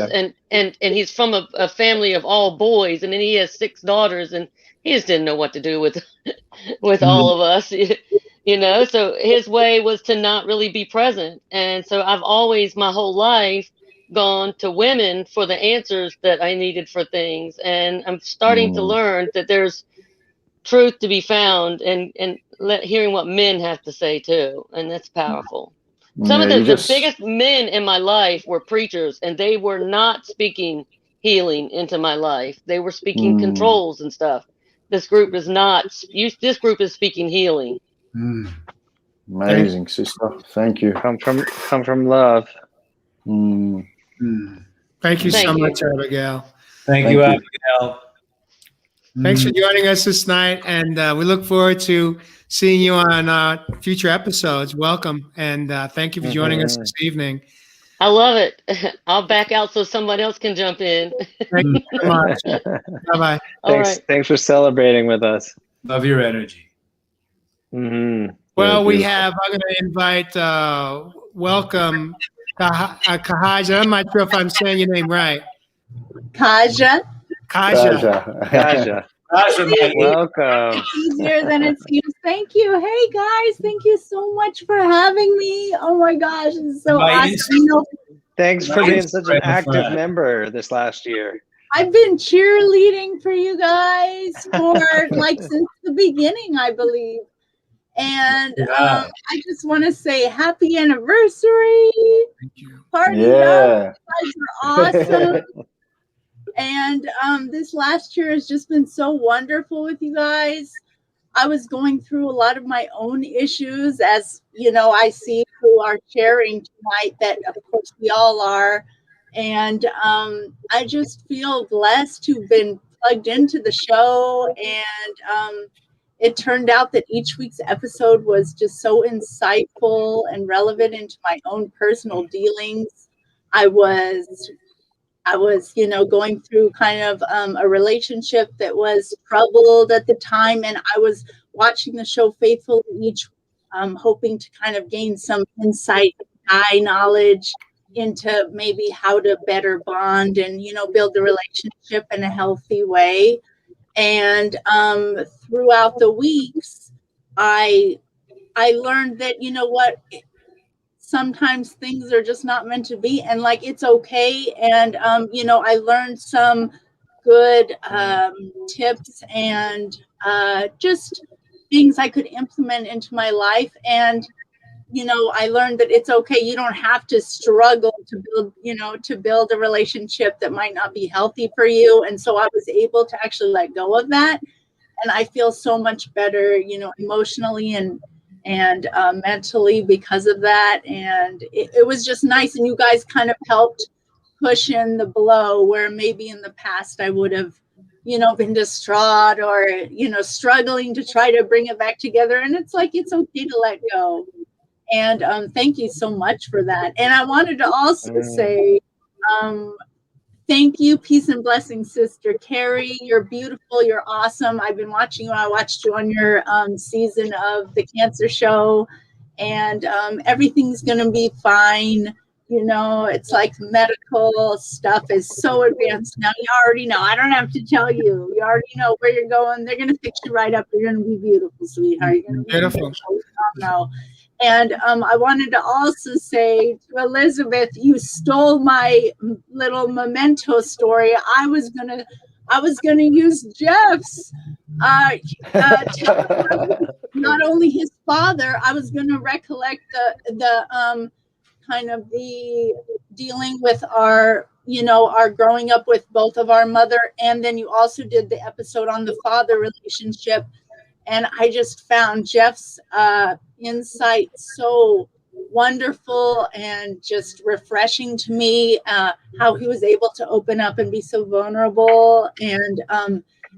and he's from a family of all boys, and then he has 6 daughters, and he just didn't know what to do with all of us, so his way was to not really be present. And so I've always, my whole life, gone to women for the answers that I needed for things. And I'm starting to learn that there's truth to be found, and hearing what men have to say too, and that's powerful. Some of the biggest men in my life were preachers, and they were not speaking healing into my life. They were speaking controls and stuff. This group is not. This group is speaking healing. Amazing, sister. Thank you. Come from love. Thank you so much, Abigail. Thank you, Abigail. Thanks for joining us this night, and we look forward to seeing you on future episodes. Welcome, and thank you for joining us this evening. I love it. I'll back out so somebody else can jump in. Thank you so much. Bye-bye. Thanks for celebrating with us. Love your energy. Well, I'm going to invite, welcome, Kahaja. I'm not sure if I'm saying your name right. Kaja. Kaja. Kaja, welcome. Easier than it seems. Thank you. Hey guys, thank you so much for having me. Oh my gosh, it's so awesome. You know, Thanks for being such an active member this last year. I've been cheerleading for you guys for like since the beginning, I believe. And I just want to say happy anniversary. Thank you. Party up. You guys are awesome. And this last year has just been so wonderful with you guys. I was going through a lot of my own issues, as you know, I see who are sharing tonight, that of course we all are. And I just feel blessed to have been plugged into the show. And it turned out that each week's episode was just so insightful and relevant into my own personal dealings. I was, you know, going through kind of a relationship that was troubled at the time, and I was watching the show faithfully each, hoping to kind of gain some insight, knowledge into maybe how to better bond and, you know, build the relationship in a healthy way. And throughout the weeks, I learned that, you know what, sometimes things are just not meant to be, and like it's okay. And you know, I learned some good tips and just things I could implement into my life. And you know, I learned that it's okay. You don't have to struggle to build, you know, to build a relationship that might not be healthy for you. And so I was able to actually let go of that, and I feel so much better, you know, emotionally and mentally because of that. And it was just nice. And you guys kind of helped cushion the blow where maybe in the past I would have, you know, been distraught or, you know, struggling to try to bring it back together. And it's like, it's okay to let go. And thank you so much for that. And I wanted to also say, thank you, peace and blessings, Sister Carrie. You're beautiful. You're awesome. I've been watching you. I watched you on your season of the Cancer Show, and everything's going to be fine. You know, it's like medical stuff is so advanced now. You already know. I don't have to tell you. You already know where you're going. They're going to fix you right up. You're going to be beautiful, sweetheart. You're going to be beautiful. No. And I wanted to also say to Elizabeth, you stole my little memento story. I was gonna use Jeff's. Not only his father, I was gonna recollect the kind of the dealing with our, you know, our growing up with both of our mother, and then you also did the episode on the father relationship. And I just found Jeff's insight so wonderful and just refreshing to me, how he was able to open up and be so vulnerable. And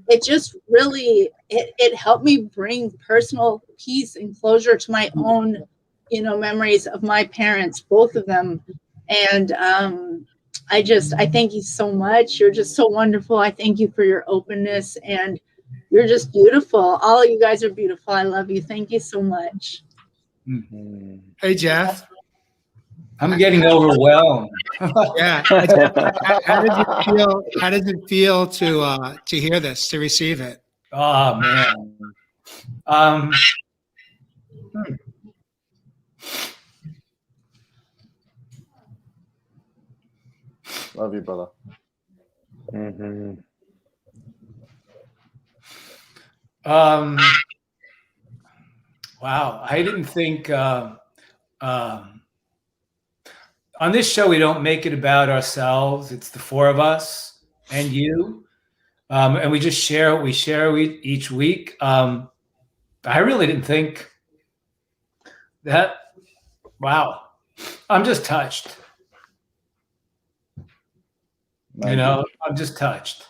it just really, it helped me bring personal peace and closure to my own, you know, memories of my parents, both of them. And I thank you so much. You're just so wonderful. I thank you for your openness, and you're just beautiful. All of you guys are beautiful. I love you. Thank you so much. Hey, Jeff. I'm getting overwhelmed. Yeah. How did it feel to hear this, to receive it? Oh man. Love you, brother. Wow, I didn't think on this show we don't make it about ourselves. It's the four of us and you, and we just share what we share each week. I really didn't think that. Wow, I'm just touched. You know, I'm just touched.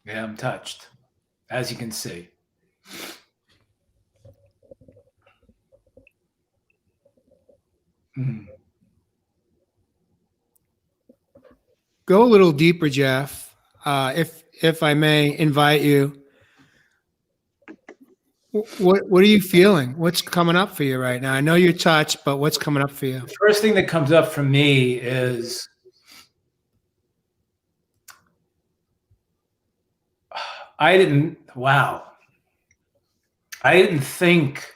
Yeah, I'm touched, as you can see. Go a little deeper, Jeff, if I may invite you. What are you feeling? What's coming up for you right now? I know you're touched, but what's coming up for you? The first thing that comes up for me is I didn't think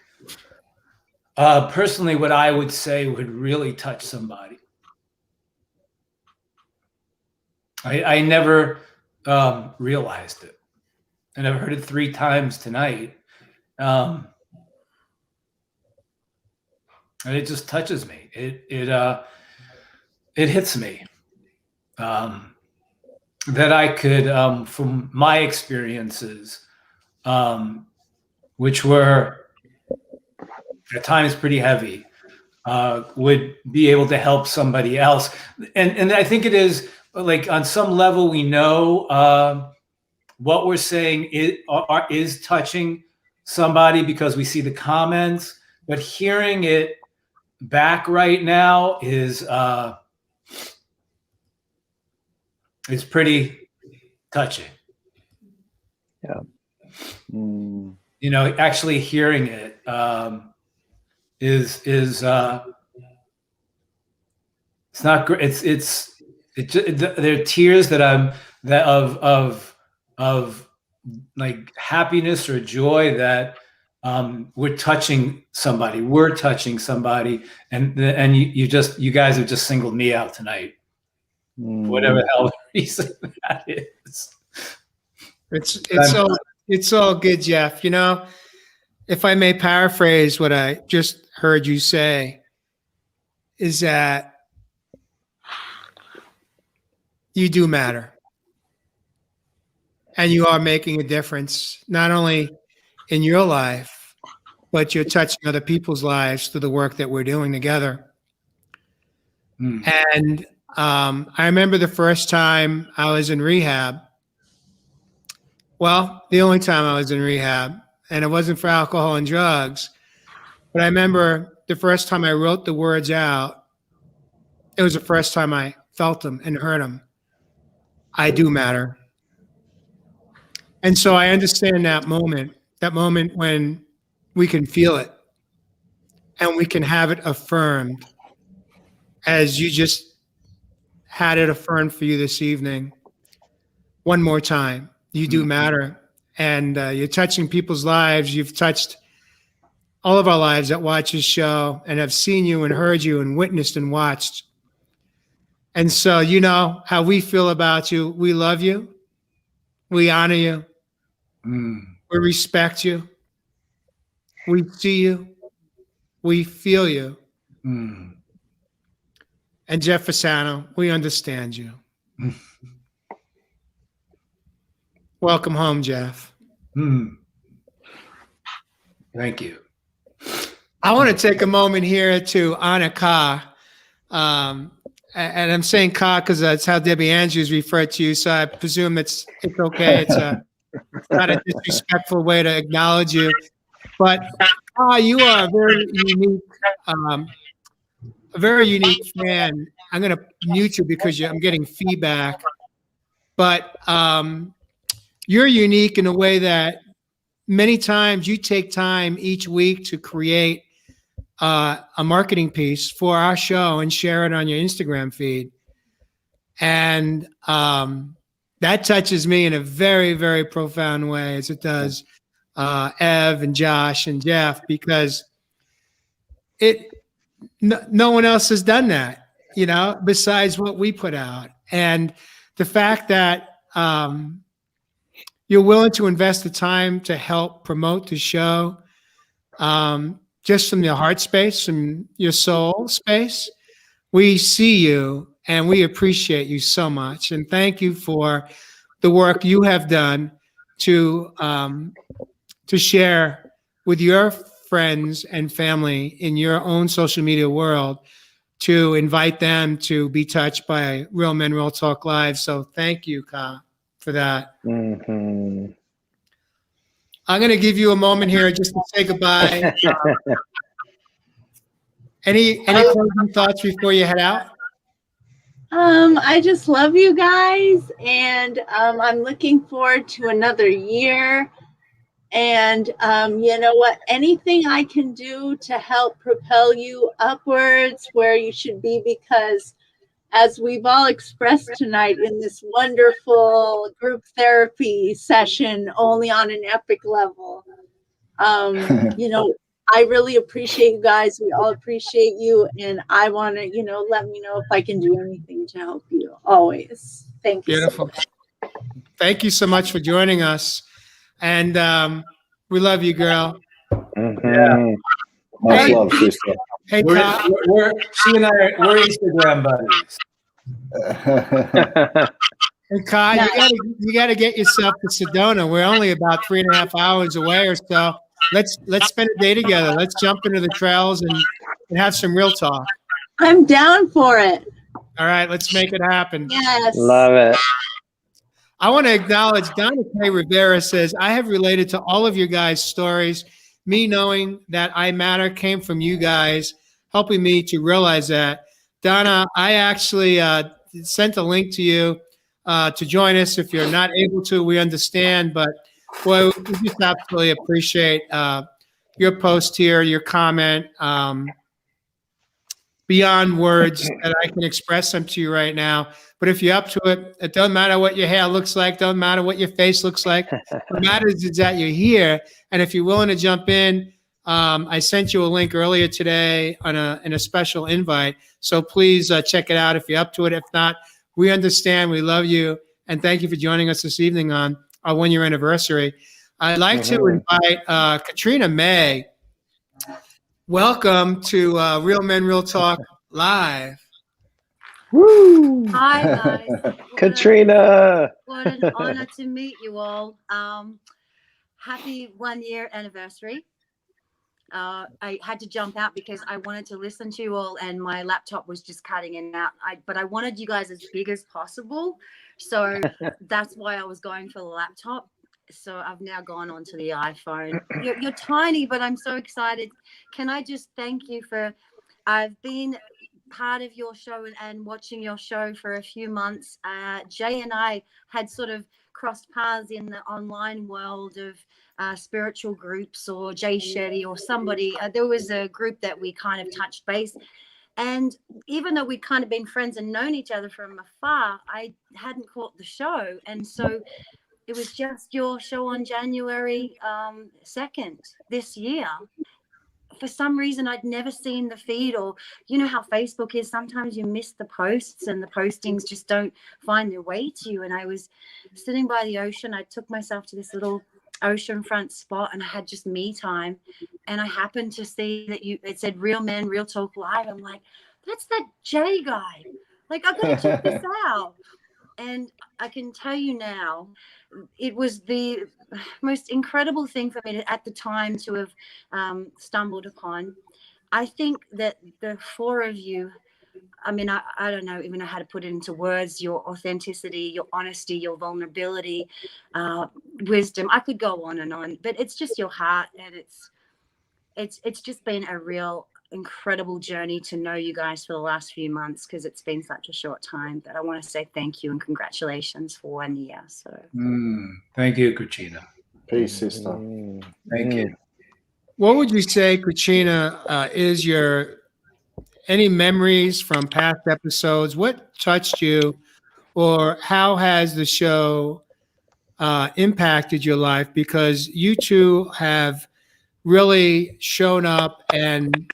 personally what I would say would really touch somebody. I never realized it. And I've heard it 3 times tonight. And it just touches me. It hits me. That I could, from my experiences, which were at times pretty heavy, would be able to help somebody else. And I think it is like on some level we know what we're saying is touching somebody because we see the comments, but hearing it back right now is pretty touching. Yeah. You know, actually hearing it is it's not great. There are tears of like happiness or joy that we're touching somebody. We're touching somebody, and you guys have just singled me out tonight. Whatever the hell the reason that is. It's all good, Jeff. You know, if I may paraphrase what I just heard you say, is that you do matter. And you are making a difference, not only in your life, but you're touching other people's lives through the work that we're doing together. And I remember the first time I was in rehab. Well, the only time I was in rehab, and it wasn't for alcohol and drugs. But I remember the first time I wrote the words out, it was the first time I felt them and heard them. I do matter. And so I understand that moment when we can feel it and we can have it affirmed, as you just had it affirmed for you this evening. One more time, you do matter. And you're touching people's lives. You've touched all of our lives that watch this show and have seen you and heard you and witnessed and watched. And so you know how we feel about you. We love you. We honor you. We respect you. We see you. We feel you. And Jeff Fasano, we understand you. Welcome home, Jeff. Thank you. I want to take a moment here to honor Ka. And I'm saying Ka because that's how Debbie Andrews referred to you. So I presume it's okay. It's not a disrespectful way to acknowledge you. But Ka, you are a very unique fan. I'm going to mute you because I'm getting feedback. But you're unique in a way that many times you take time each week to create a marketing piece for our show and share it on your Instagram feed. And that touches me in a very, very profound way, as it does Ev and Josh and Jeff, because no one else has done that, you know, besides what we put out. And the fact that you're willing to invest the time to help promote the show, just from your heart space, from your soul space, we see you and we appreciate you so much. And thank you for the work you have done to share with your friends and family in your own social media world, to invite them to be touched by Real Men Real Talk Live. So thank you, Ka, for that. I'm going to give you a moment here just to say goodbye. Any closing thoughts before you head out? I just love you guys, and I'm looking forward to another year. And you know what? Anything I can do to help propel you upwards where you should be, because as we've all expressed tonight in this wonderful group therapy session, only on an epic level, you know, I really appreciate you guys. We all appreciate you. And I want to, you know, let me know if I can do anything to help you always. Thank you. Beautiful. Thank you so much for joining us. And we love you, girl. Yeah. Much Hey. love, sister. Hey, Todd. She and I we're Instagram buddies. And Kai, you gotta get yourself to Sedona. We're only about 3.5 hours away or so. Let's spend a day together. Let's jump into the trails and have some real talk. I'm down for it. All right, let's make it happen. Yes. Love it. I want to acknowledge Donna K. Rivera says, I have related to all of your guys' stories. Me knowing that I matter came from you guys, helping me to realize that. Donna, I actually sent a link to you to join us. If you're not able to, we understand. But boy, we just absolutely appreciate your post here, your comment. Beyond words that I can express them to you right now. But if you're up to it, it doesn't matter what your hair looks like, doesn't matter what your face looks like. What matters is that you're here. And if you're willing to jump in, I sent you a link earlier today in a special invite. So please check it out if you're up to it. If not, we understand. We love you. And thank you for joining us this evening on our 1-year anniversary. I'd like to invite Katrina May. Welcome to Real Men, Real Talk Live. Woo! Hi, guys. Katrina. What an honor to meet you all. Happy 1-year anniversary. I had to jump out because I wanted to listen to you all and my laptop was just cutting in and out. But I wanted you guys as big as possible. So that's why I was going for the laptop. So I've now gone onto the iPhone. You're tiny, but I'm so excited. Can I just thank you for, I've been part of your show and watching your show for a few months. Jay and I had sort of crossed paths in the online world of spiritual groups, or Jay Shetty or somebody. There was a group that we kind of touched base. And even though we'd kind of been friends and known each other from afar, I hadn't caught the show. And so it was just your show on January 2nd this year. For some reason, I'd never seen the feed, or you know how Facebook is. Sometimes you miss the posts and the postings just don't find their way to you. And I was sitting by the ocean. I took myself to this little oceanfront spot and I had just me time. And I happened to see that it said Real Men, Real Talk Live. I'm like, that's that Jay guy. Like, I've got to check this out. And I can tell you now, it was the most incredible thing for me at the time to have stumbled upon. I think that the four of you, I mean, I don't know even know how to put it into words, your authenticity, your honesty, your vulnerability, wisdom. I could go on and on, but it's just your heart. And it's just been a real incredible journey to know you guys for the last few months, because it's been such a short time. But I want to say thank you and congratulations for 1 year. So Thank you, Katrina. Peace, sister. Thank you. What would you say, Katrina, is any memories from past episodes? What touched you, or how has the show impacted your life? Because you two have really shown up and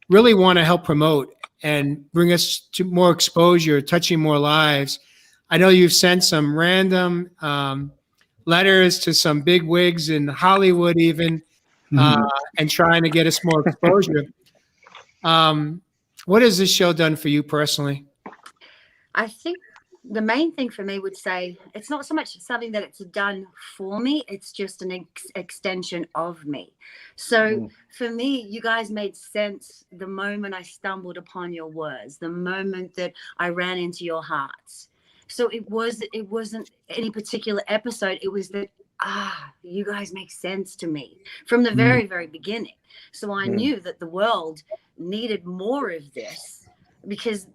really want to help promote and bring us to more exposure, touching more lives. I know you've sent some random letters to some big wigs in Hollywood even, and trying to get us more exposure. What has this show done for you personally? I think the main thing for me would say it's not so much something that it's done for me, it's just an extension of me. So for me, you guys made sense the moment I stumbled upon your words, the moment that I ran into your hearts. So it wasn't any particular episode, it was that you guys make sense to me from the very, very beginning. So I knew that the world needed more of this, because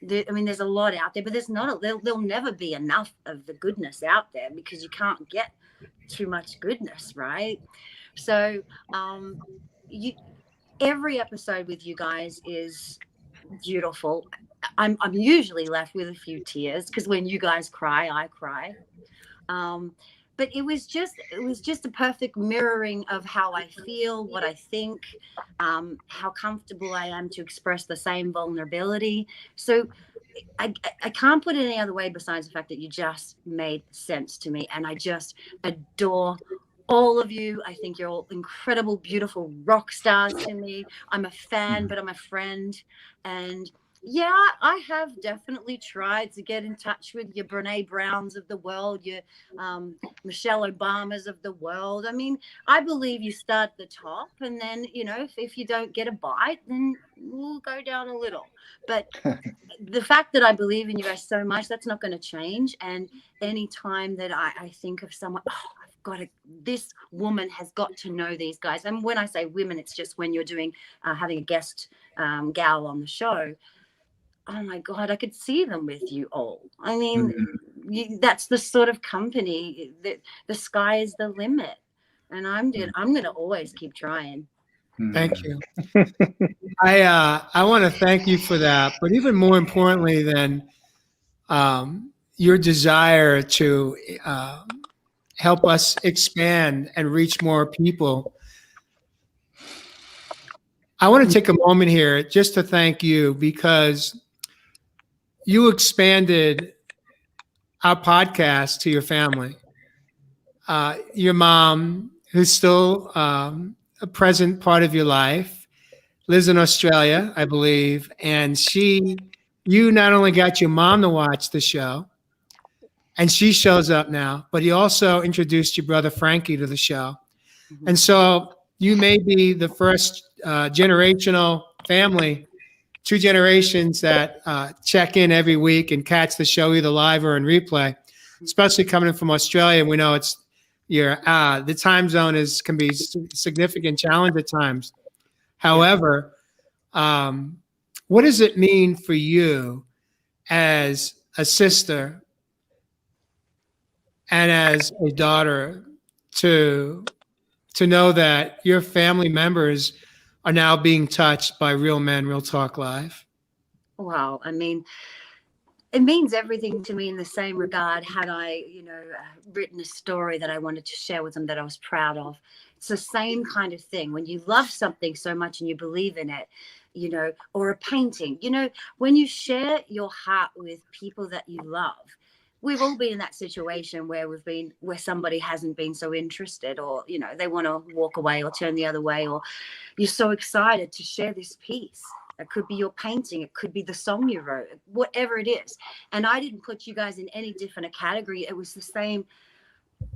there's a lot out there, but there'll never be enough of the goodness out there, because you can't get too much goodness, right? So every episode with you guys is beautiful. I'm usually left with a few tears because when you guys cry, I cry. But it was just a perfect mirroring of how I feel, what I think, how comfortable I am to express the same vulnerability. So I can't put it any other way besides the fact that you just made sense to me, and I just adore all of you. I think you're all incredible, beautiful rock stars to me. I'm a fan, but I'm a friend. And yeah, I have definitely tried to get in touch with your Brene Browns of the world, your Michelle Obamas of the world. I mean, I believe you start at the top, and then, you know, if you don't get a bite, then we'll go down a little. But the fact that I believe in you guys so much, that's not going to change. And any time that I think of someone, this woman has got to know these guys. And when I say women, it's just when you're doing having a guest gal on the show. Oh my God, I could see them with you all. I mean, that's the sort of company that the sky is the limit. And I'm going to always keep trying. Thank you. I want to thank you for that. But even more importantly than your desire to help us expand and reach more people, I want to take a moment here just to thank you, because you expanded our podcast to your family. Your mom, who's still a present part of your life, lives in Australia, I believe, and you not only got your mom to watch the show, and she shows up now, but you also introduced your brother Frankie to the show. And so you may be the first generational family, 2 generations that check in every week and catch the show either live or in replay, especially coming from Australia. We know it's the time zone can be a significant challenge at times. However, what does it mean for you as a sister and as a daughter to know that your family members are now being touched by Real Men, Real Talk Live? Wow. I mean, it means everything to me in the same regard. Had I, written a story that I wanted to share with them that I was proud of, it's the same kind of thing. When you love something so much and you believe in it, or a painting, when you share your heart with people that you love. We've all been in that situation where where somebody hasn't been so interested, or, they want to walk away or turn the other way, or you're so excited to share this piece. It could be your painting. It could be the song you wrote, whatever it is. And I didn't put you guys in any different category. It was the same.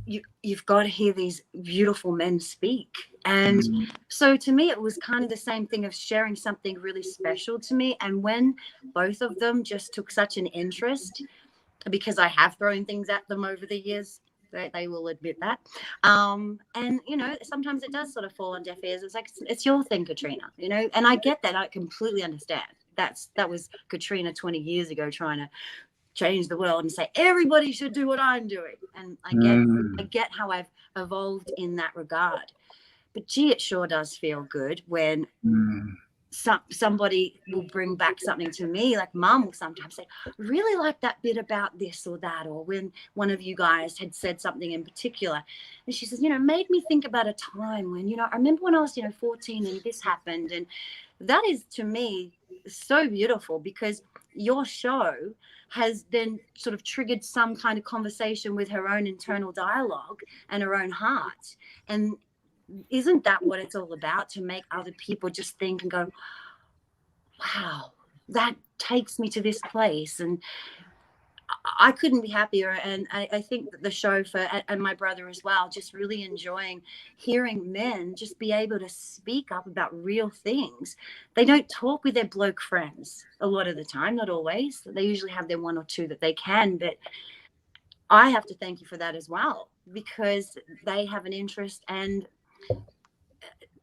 You've got to hear these beautiful men speak. And so to me, it was kind of the same thing of sharing something really special to me. And when both of them just took such an interest, because I have thrown things at them over the years, they will admit that. And, sometimes it does sort of fall on deaf ears. It's like, it's your thing, Katrina, and I get that. I completely understand. That was Katrina 20 years ago trying to change the world and say, everybody should do what I'm doing. And I get how I've evolved in that regard. But gee, it sure does feel good when somebody will bring back something to me. Like Mom will sometimes say, really like that bit about this or that, or when one of you guys had said something in particular, and she says, made me think about a time when, I remember when I was 14 and this happened. And that is, to me, so beautiful, because your show has then sort of triggered some kind of conversation with her own internal dialogue and her own heart. And isn't that what it's all about? To make other people just think and go, wow, that takes me to this place. And I couldn't be happier. And I think that the show and my brother as well, just really enjoying hearing men just be able to speak up about real things. They don't talk with their bloke friends a lot of the time, not always. They usually have their 1 or 2 that they can, but I have to thank you for that as well, because they have an interest and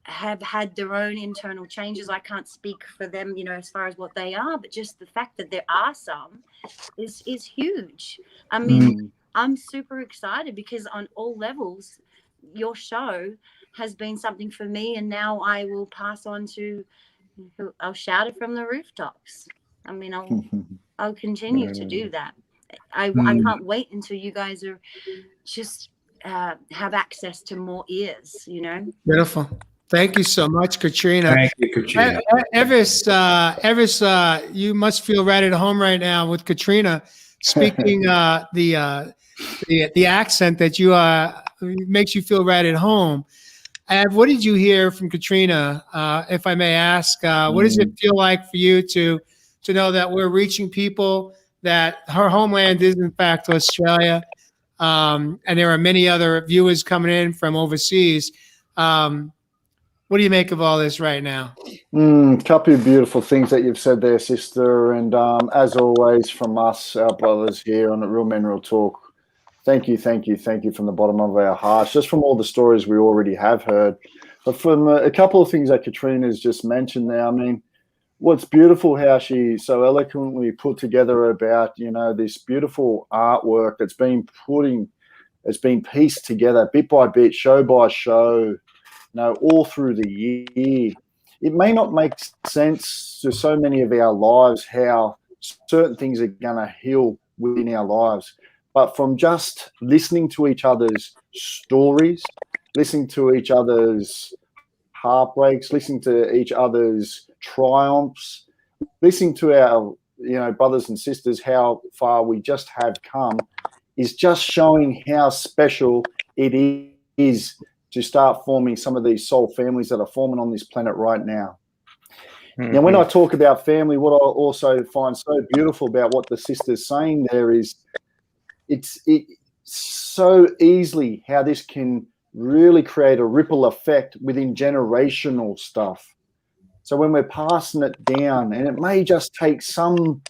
have had their own internal changes. I can't speak for them, as far as what they are, but just the fact that there are some is huge. I mean, I'm super excited because on all levels, your show has been something for me, and now I will pass on to. I'll shout it from the rooftops. I mean, I'll continue to do that. I can't wait until you guys are just have access to more ears. You know. Beautiful. Thank you so much, Katrina. Thank you, Katrina. Evis, you must feel right at home right now with Katrina speaking the accent that you makes you feel right at home. And what did you hear from Katrina, if I may ask? What does it feel like for you to know that we're reaching people, that her homeland is in fact Australia, and there are many other viewers coming in from overseas? What do you make of all this right now? Couple of beautiful things that you've said there, sister. And as always, from us, our brothers here on the Real Men Real Talk, thank you from the bottom of our hearts, just from all the stories we already have heard. But from a couple of things that Katrina's just mentioned there, I mean, what's beautiful how she so eloquently put together about, you know, this beautiful artwork that's been pieced together bit by bit, show by show, all through the year. It may not make sense to so many of our lives how certain things are going to heal within our lives. But from just listening to each other's stories, listening to each other's heartbreaks, listening to each other's triumphs, listening to our, brothers and sisters, how far we just have come, is just showing how special it is to start forming some of these soul families that are forming on this planet right now. Now, when I talk about family, what I also find so beautiful about what the sister's saying there is it's so easily how this can really create a ripple effect within generational stuff. So when we're passing it down, and it may just take someone's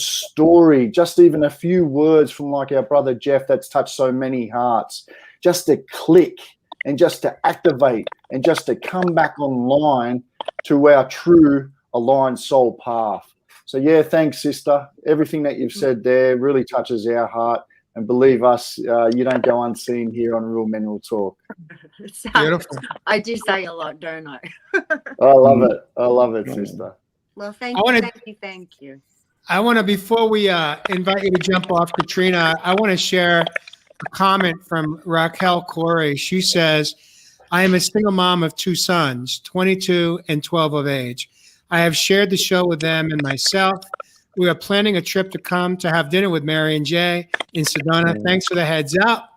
story, just even a few words from like our brother Jeff that's touched so many hearts, just to click and just to activate and just to come back online to our true aligned soul path. So yeah, thanks, sister. Everything that you've said there really touches our heart. And believe us, you don't go unseen here on Real Men Real Talk. Beautiful. I do say a lot, don't I? I love it. I love it, sister. Well, thank you. I want to, before we invite you to jump off, Katrina, I want to share a comment from Raquel Corey. She says, I am a single mom of 2 sons, 22 and 12 of age. I have shared the show with them and myself. We are planning a trip to come to have dinner with Mary and Jay in Sedona. Thanks for the heads up.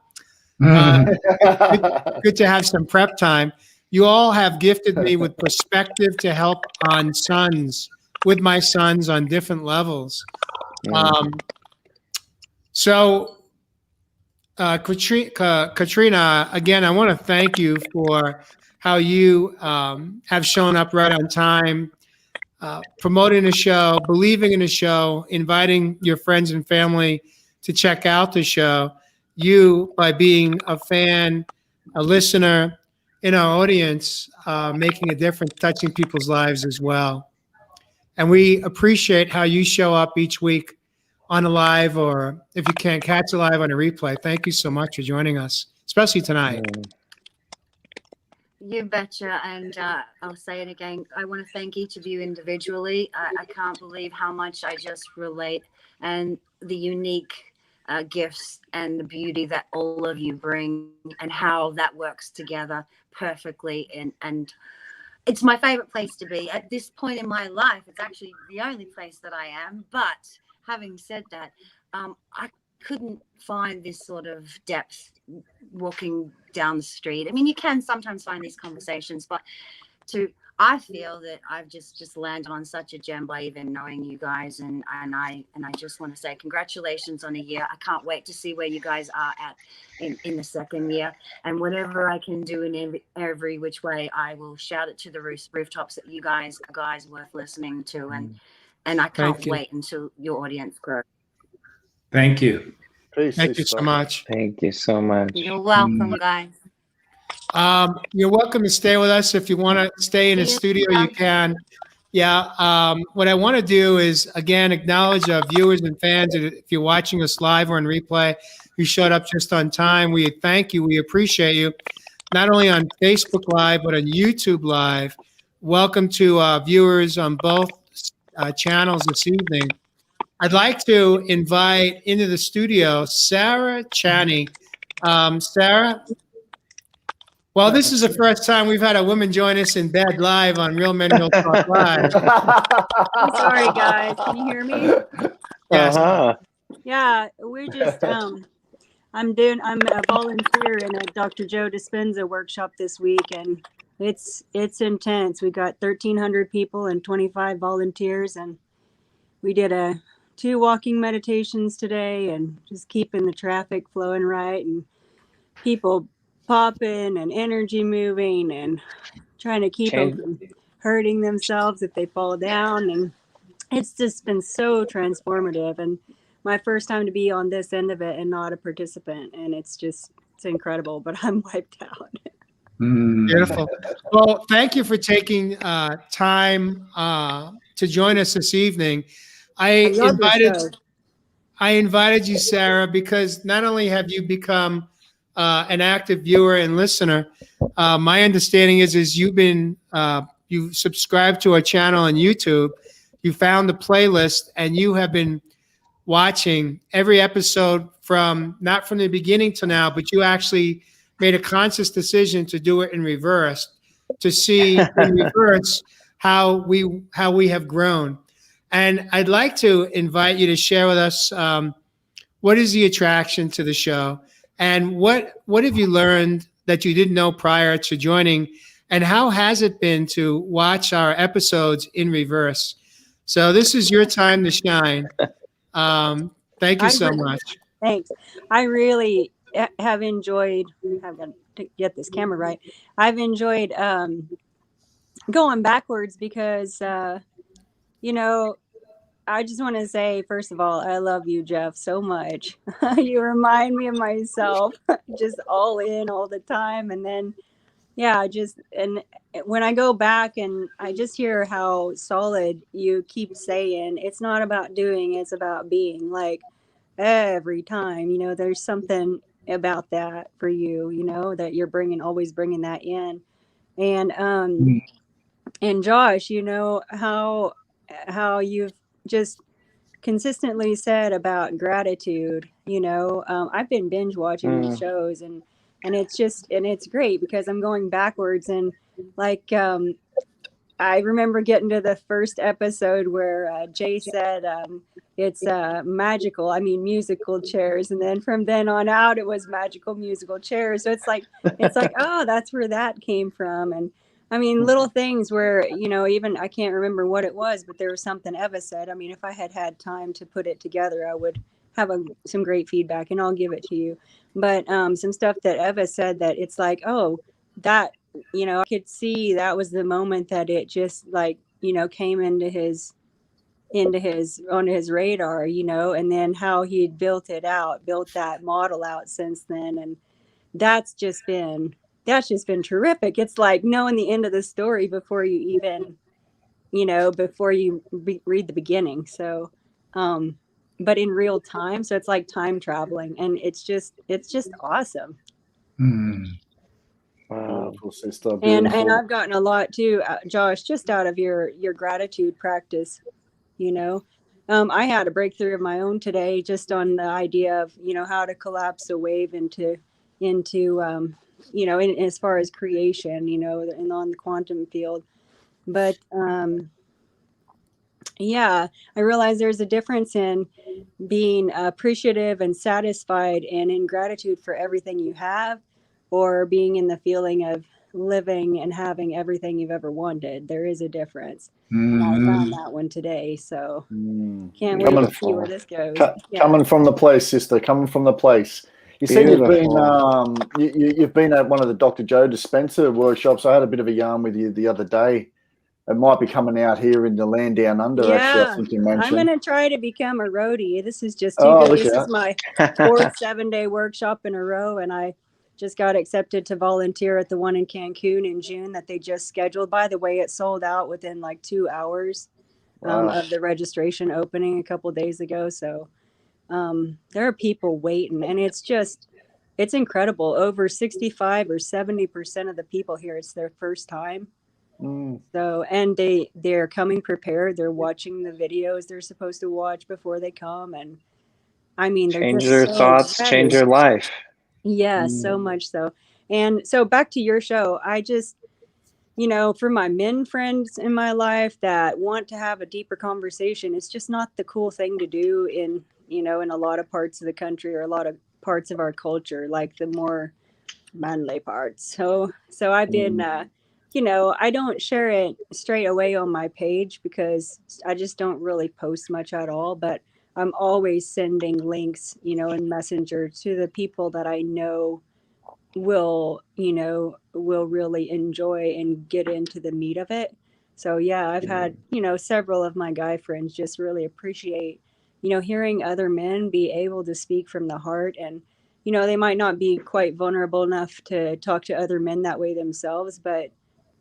Good to have some prep time. You all have gifted me with perspective to help on with my sons on different levels. Katrina, again, I want to thank you for how you have shown up right on time, promoting the show, believing in the show, inviting your friends and family to check out the show. You, by being a fan, a listener in our audience, making a difference, touching people's lives as well. And we appreciate how you show up each week on a live, or if you can't catch a live on a replay. Thank you so much for joining us, especially tonight. You betcha. And I'll say it again. I want to thank each of you individually. I can't believe how much I just relate, and the unique gifts and the beauty that all of you bring, and how that works together perfectly. And it's my favorite place to be at this point in my life. It's actually the only place that I am. But having said that, I couldn't find this sort of depth walking down the street. I mean, you can sometimes find these conversations, but I feel that I've just landed on such a gem by even knowing you guys, and I just want to say congratulations on a year. I can't wait to see where you guys are at in the second year, and whatever I can do in every which way, I will shout it to the rooftops that you guys are guys worth listening to, and I can't wait until your audience grows. Thank you. Peace, Thank you so much. Thank you so much. You're welcome, guys. You're welcome to stay with us. If you want to stay in the studio, you can. Yeah. What I want to do is, again, acknowledge our viewers and fans. If you're watching us live or on replay, you showed up just on time. We thank you. We appreciate you. Not only on Facebook Live, but on YouTube Live. Welcome to viewers on both channels this evening. I'd like to invite into the studio Sarah Chaney. Sarah, well, this is the first time we've had a woman join us in bed live on Real Men Real Talk Live. I'm sorry, guys. Can you hear me? Yes. Yeah, we're just I'm a volunteer in a Dr. Joe Dispenza workshop this week, and it's intense. We got 1,300 people and 25 volunteers, and we did 2 walking meditations today, and just keeping the traffic flowing right, and people popping and energy moving, and trying to keep them from hurting themselves if they fall down. And it's just been so transformative, and my first time to be on this end of it and not a participant, and it's incredible, but I'm wiped out. Beautiful. Well, thank you for taking time to join us this evening. I invited you, Sarah, because not only have you become an active viewer and listener, my understanding is you subscribed to our channel on YouTube, you found the playlist, and you have been watching every episode not from the beginning to now, but you actually made a conscious decision to do it in reverse, to see in reverse how we have grown. And I'd like to invite you to share with us what is the attraction to the show, and what have you learned that you didn't know prior to joining, and how has it been to watch our episodes in reverse? So this is your time to shine. Thank you so much. Thanks. I really have enjoyed, I've got to get this camera right. I've enjoyed going backwards because, you know, I just want to say, first of all, I love you, Jeff, so much. You remind me of myself, just all in all the time. And then, yeah, and when I go back and I just hear how solid you keep saying, it's not about doing, it's about being. Like every time, you know, there's something about that for you, you know, that you're always bringing that in. And Josh, you know, how you've just consistently said about gratitude, you know, I've been binge watching these shows, and it's great because I'm going backwards, and like I remember getting to the first episode where Jay said it's musical chairs, and then from then on out it was magical musical chairs. So it's like oh, that's where that came from. And I mean, little things where, you know, even I can't remember what it was, but there was something Eva said. I mean, if I had time to put it together, I would have some great feedback, and I'll give it to you. But some stuff that Eva said, that it's like, oh, that, you know, I could see that was the moment that it just, like, you know, came onto his radar, you know, and then how he'd built that model out since then. And that's just been terrific. It's like knowing the end of the story before you even, you know, before you read the beginning. So, but in real time. So it's like time traveling, and it's just awesome. Wow. Sister, and I've gotten a lot too, Josh, just out of your gratitude practice, you know. I had a breakthrough of my own today, just on the idea of, you know, how to collapse a wave into you know, as far as creation, you know, and on the quantum field. But yeah, I realize there's a difference in being appreciative and satisfied and in gratitude for everything you have, or being in the feeling of living and having everything you've ever wanted. There is a difference. And I found that one today. So can't wait to see where this goes. Coming from the place, sister, coming from the place. You said you've been at one of the Dr. Joe Dispenza workshops. I had a bit of a yarn with you the other day. It might be coming out here in the land down under. Yeah, actually, I think you mentioned. I'm going to try to become a roadie. This is just too good. This is my fourth 7-day workshop in a row, and I just got accepted to volunteer at the one in Cancun in June that they just scheduled. By the way, it sold out within like 2 hours Wow. of the registration opening a couple days ago. So there are people waiting, and it's incredible. Over 65 or 70% of the people here, it's their first time. So, and they're coming prepared. They're watching the videos they're supposed to watch before they come. And I mean, they're Change just your so thoughts, ready. change your life. Yeah, so much so. And so back to your show, I just, for my men friends in my life that want to have a deeper conversation, it's just not the cool thing to do in a lot of parts of the country or a lot of parts of our culture, like the more manly parts. So I've been, I don't share it straight away on my page because I just don't really post much at all, but I'm always sending links, in Messenger to the people that I know will really enjoy and get into the meat of it. So yeah, I've had, several of my guy friends just really appreciate, hearing other men be able to speak from the heart. And, they might not be quite vulnerable enough to talk to other men that way themselves, but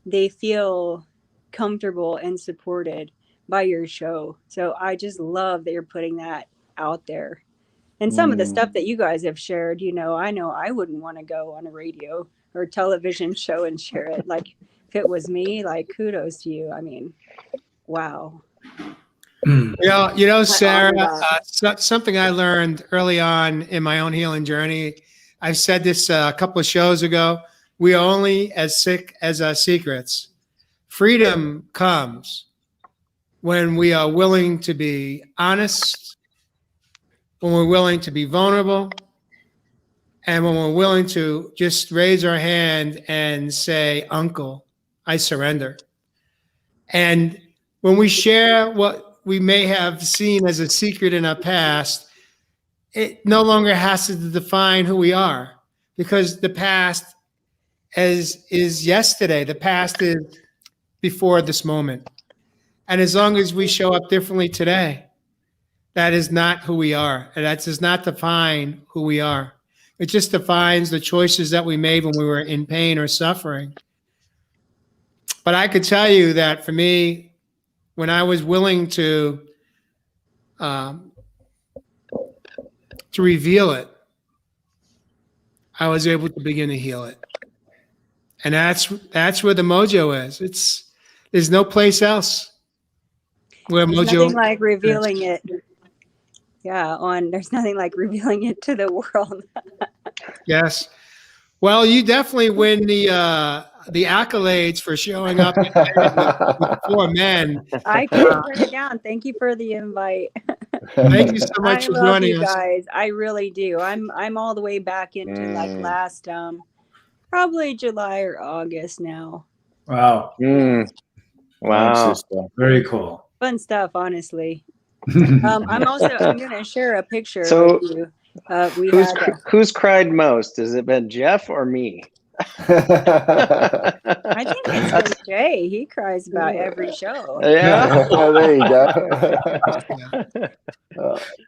they feel comfortable and supported by your show. So I just love that you're putting that out there. And some of the stuff that you guys have shared, I know I wouldn't want to go on a radio or television show and share it. Like if it was me, like kudos to you. I mean, wow. Sarah, something I learned early on in my own healing journey. I've said this a couple of shows ago. We are only as sick as our secrets. Freedom comes when we are willing to be honest, when we're willing to be vulnerable, and when we're willing to just raise our hand and say, "Uncle, I surrender." And when we share what we may have seen as a secret in our past, it no longer has to define who we are, because the past is yesterday. The past is before this moment. And as long as we show up differently today, that is not who we are. And that does not define who we are. It just defines the choices that we made when we were in pain or suffering. But I could tell you that for me, when I was willing to reveal it, I was able to begin to heal it. And that's where the mojo is. There's no place else where There's mojo. nothing like revealing it. Yeah, there's nothing like revealing it to the world. Yes. Well, you definitely win the accolades for showing up with 4 men. I can't put it down. Thank you for the invite. Thank you so much I for love joining you us. guys. I really do. I'm all the way back into like last probably July or August now. Wow. Wow. Very cool. Fun stuff, honestly. I'm going to share a picture So, with you. Who's cried most? Has it been Jeff or me? I think it's been Jay. He cries about every show. Yeah. There you go.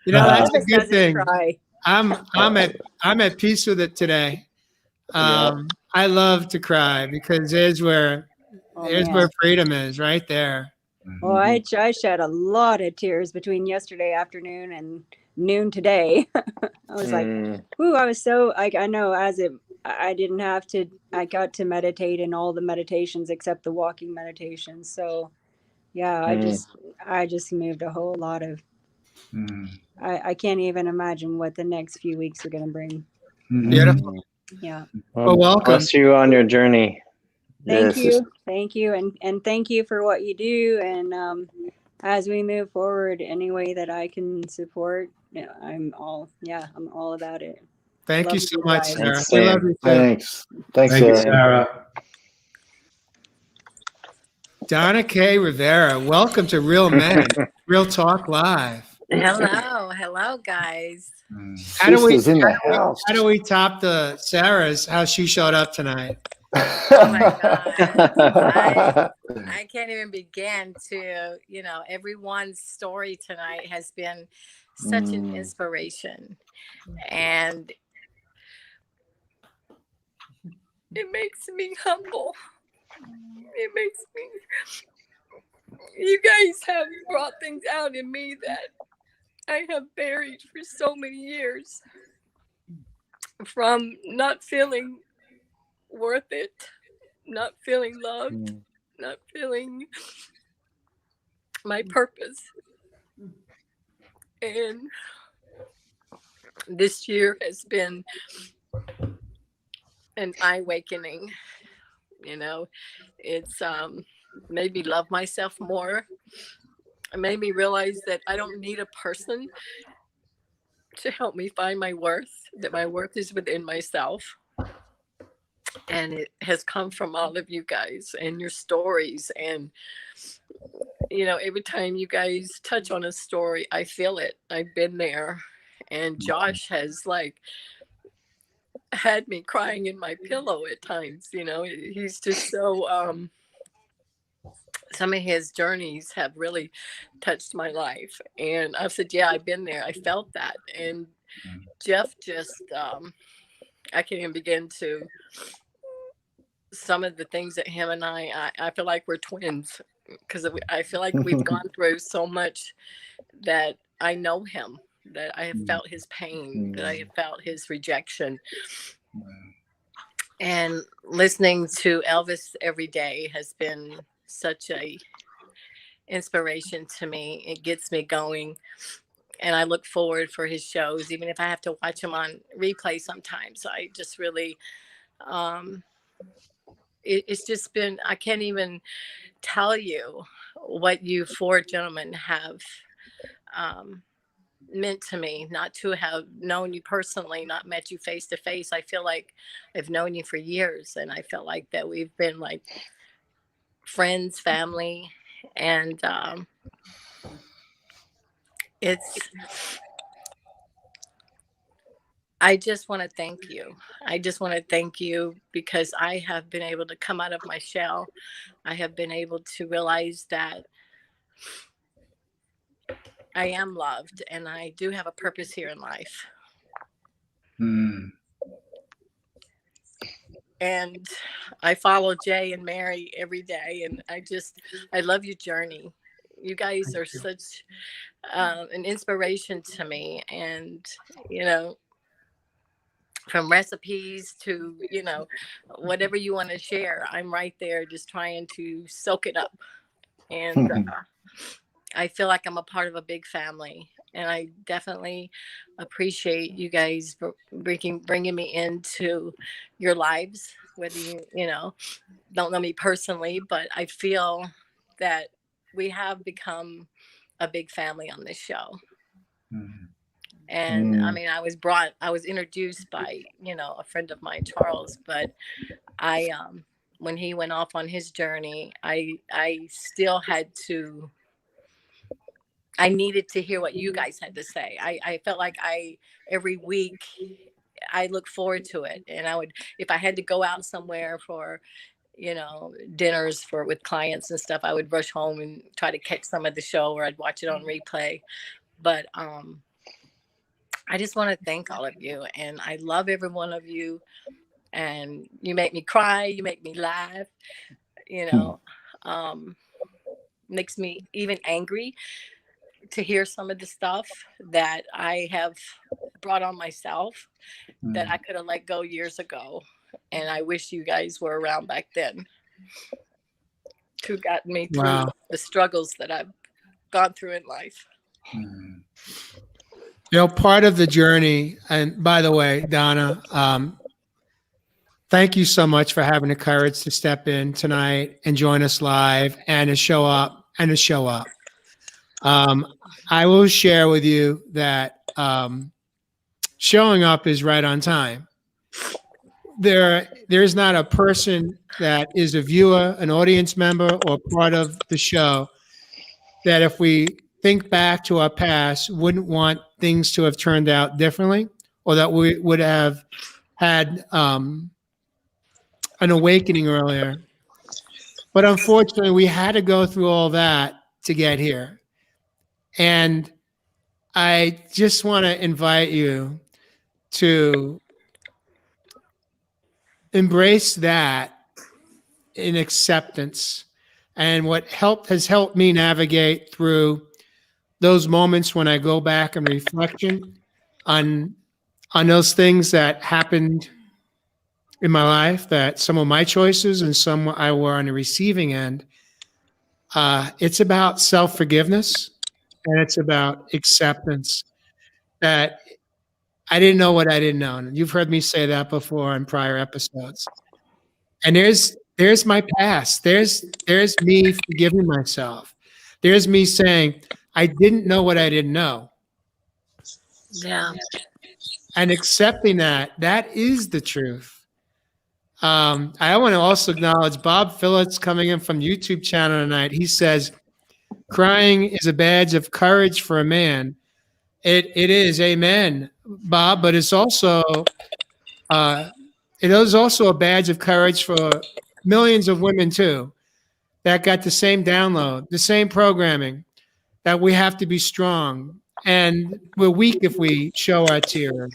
That's a good Doesn't thing. cry. I'm at peace with it today. I love to cry because there's where freedom is, right there. Well, I shed a lot of tears between yesterday afternoon and noon today. I was like, ooh, I was so like, I know I didn't have to, I got to meditate in all the meditations except the walking meditation. So yeah, I just moved a whole lot of, I can't even imagine what the next few weeks are going to bring. Beautiful. Yeah. Well, welcome. Bless you on your journey. Thank you. And thank you for what you do. And as we move forward, any way that I can support, I'm all about it. Thank you so much, guys. Sarah. We love you too. Thanks. Thank you, Sarah. Sarah. Donna K. Rivera, welcome to Real Men, Real Talk Live. Hello, guys. How do Sisters in the house. How do we top the Sarah's, how she showed up tonight? Oh my God. I can't even begin to, everyone's story tonight has been such an inspiration. And It makes me humble. It makes me, you guys have brought things out in me that I have buried for so many years, from not feeling worth it, not feeling loved, not feeling my purpose. And this year has been an eye awakening. You know, it's made me love myself more. It made me realize that I don't need a person to help me find my worth, that my worth is within myself. And it has come from all of you guys and your stories. And, you know, every time you guys touch on a story, I feel it. I've been there. And Josh has like had me crying in my pillow at times. You know, he's just so, some of his journeys have really touched my life. And I've said, yeah, I've been there. I felt that. And Jeff just, I can't even begin to, some of the things that him and I feel like we're twins, because I feel like we've gone through so much that I know him, that I have felt his pain, that I have felt his rejection. And listening to Elvis every day has been such a inspiration to me. It gets me going. And I look forward for his shows, even if I have to watch him on replay sometimes. I just really, it's just been, I can't even tell you what you four gentlemen have meant to me. Not to have known you personally, not met you face to face. I feel like I've known you for years, and I felt like that we've been like friends, family, and I just want to thank you. I just want to thank you because I have been able to come out of my shell. I have been able to realize that I am loved and I do have a purpose here in life. And I follow Jay and Mary every day, and I love your journey. You guys are such an inspiration to me. And, you know, from recipes to, you know, whatever you want to share, I'm right there just trying to soak it up. And I feel like I'm a part of a big family. And I definitely appreciate you guys bringing me into your lives, whether you know, don't know me personally, but I feel that we have become a big family on this show. And I mean, I was introduced by, you know, a friend of mine, Charles, but when he went off on his journey, I still had to, I needed to hear what you guys had to say. I felt like every week I look forward to it. And I would, if I had to go out somewhere for, you know, dinners with clients and stuff, I would rush home and try to catch some of the show, or I'd watch it on replay. But I just want to thank all of you, and I love every one of you. And you make me cry, you make me laugh, you know, makes me even angry to hear some of the stuff that I have brought on myself that I could have let go years ago. And I wish you guys were around back then to got me through the struggles that I've gone through in life. You know, part of the journey, and by the way, Donna, thank you so much for having the courage to step in tonight and join us live and to show up. I will share with you that showing up is right on time. There's not a person that is a viewer, an audience member, or part of the show that, if we think back to our past, wouldn't want things to have turned out differently, or that we would have had an awakening earlier. But unfortunately, we had to go through all that to get here. And I just want to invite you to embrace that in acceptance. And what has helped me navigate through those moments when I go back and reflection on those things that happened in my life, that some of my choices and some I were on the receiving end. It's about self-forgiveness, and it's about acceptance that I didn't know what I didn't know. And you've heard me say that before in prior episodes. And there's my past. There's me forgiving myself. There's me saying, I didn't know what I didn't know. Yeah. And accepting that is the truth. I want to also acknowledge Bob Phillips coming in from YouTube channel tonight. He says, crying is a badge of courage for a man. It is, amen, Bob, but it's also a badge of courage for millions of women too, that got the same download, the same programming, that we have to be strong. And we're weak if we show our tears.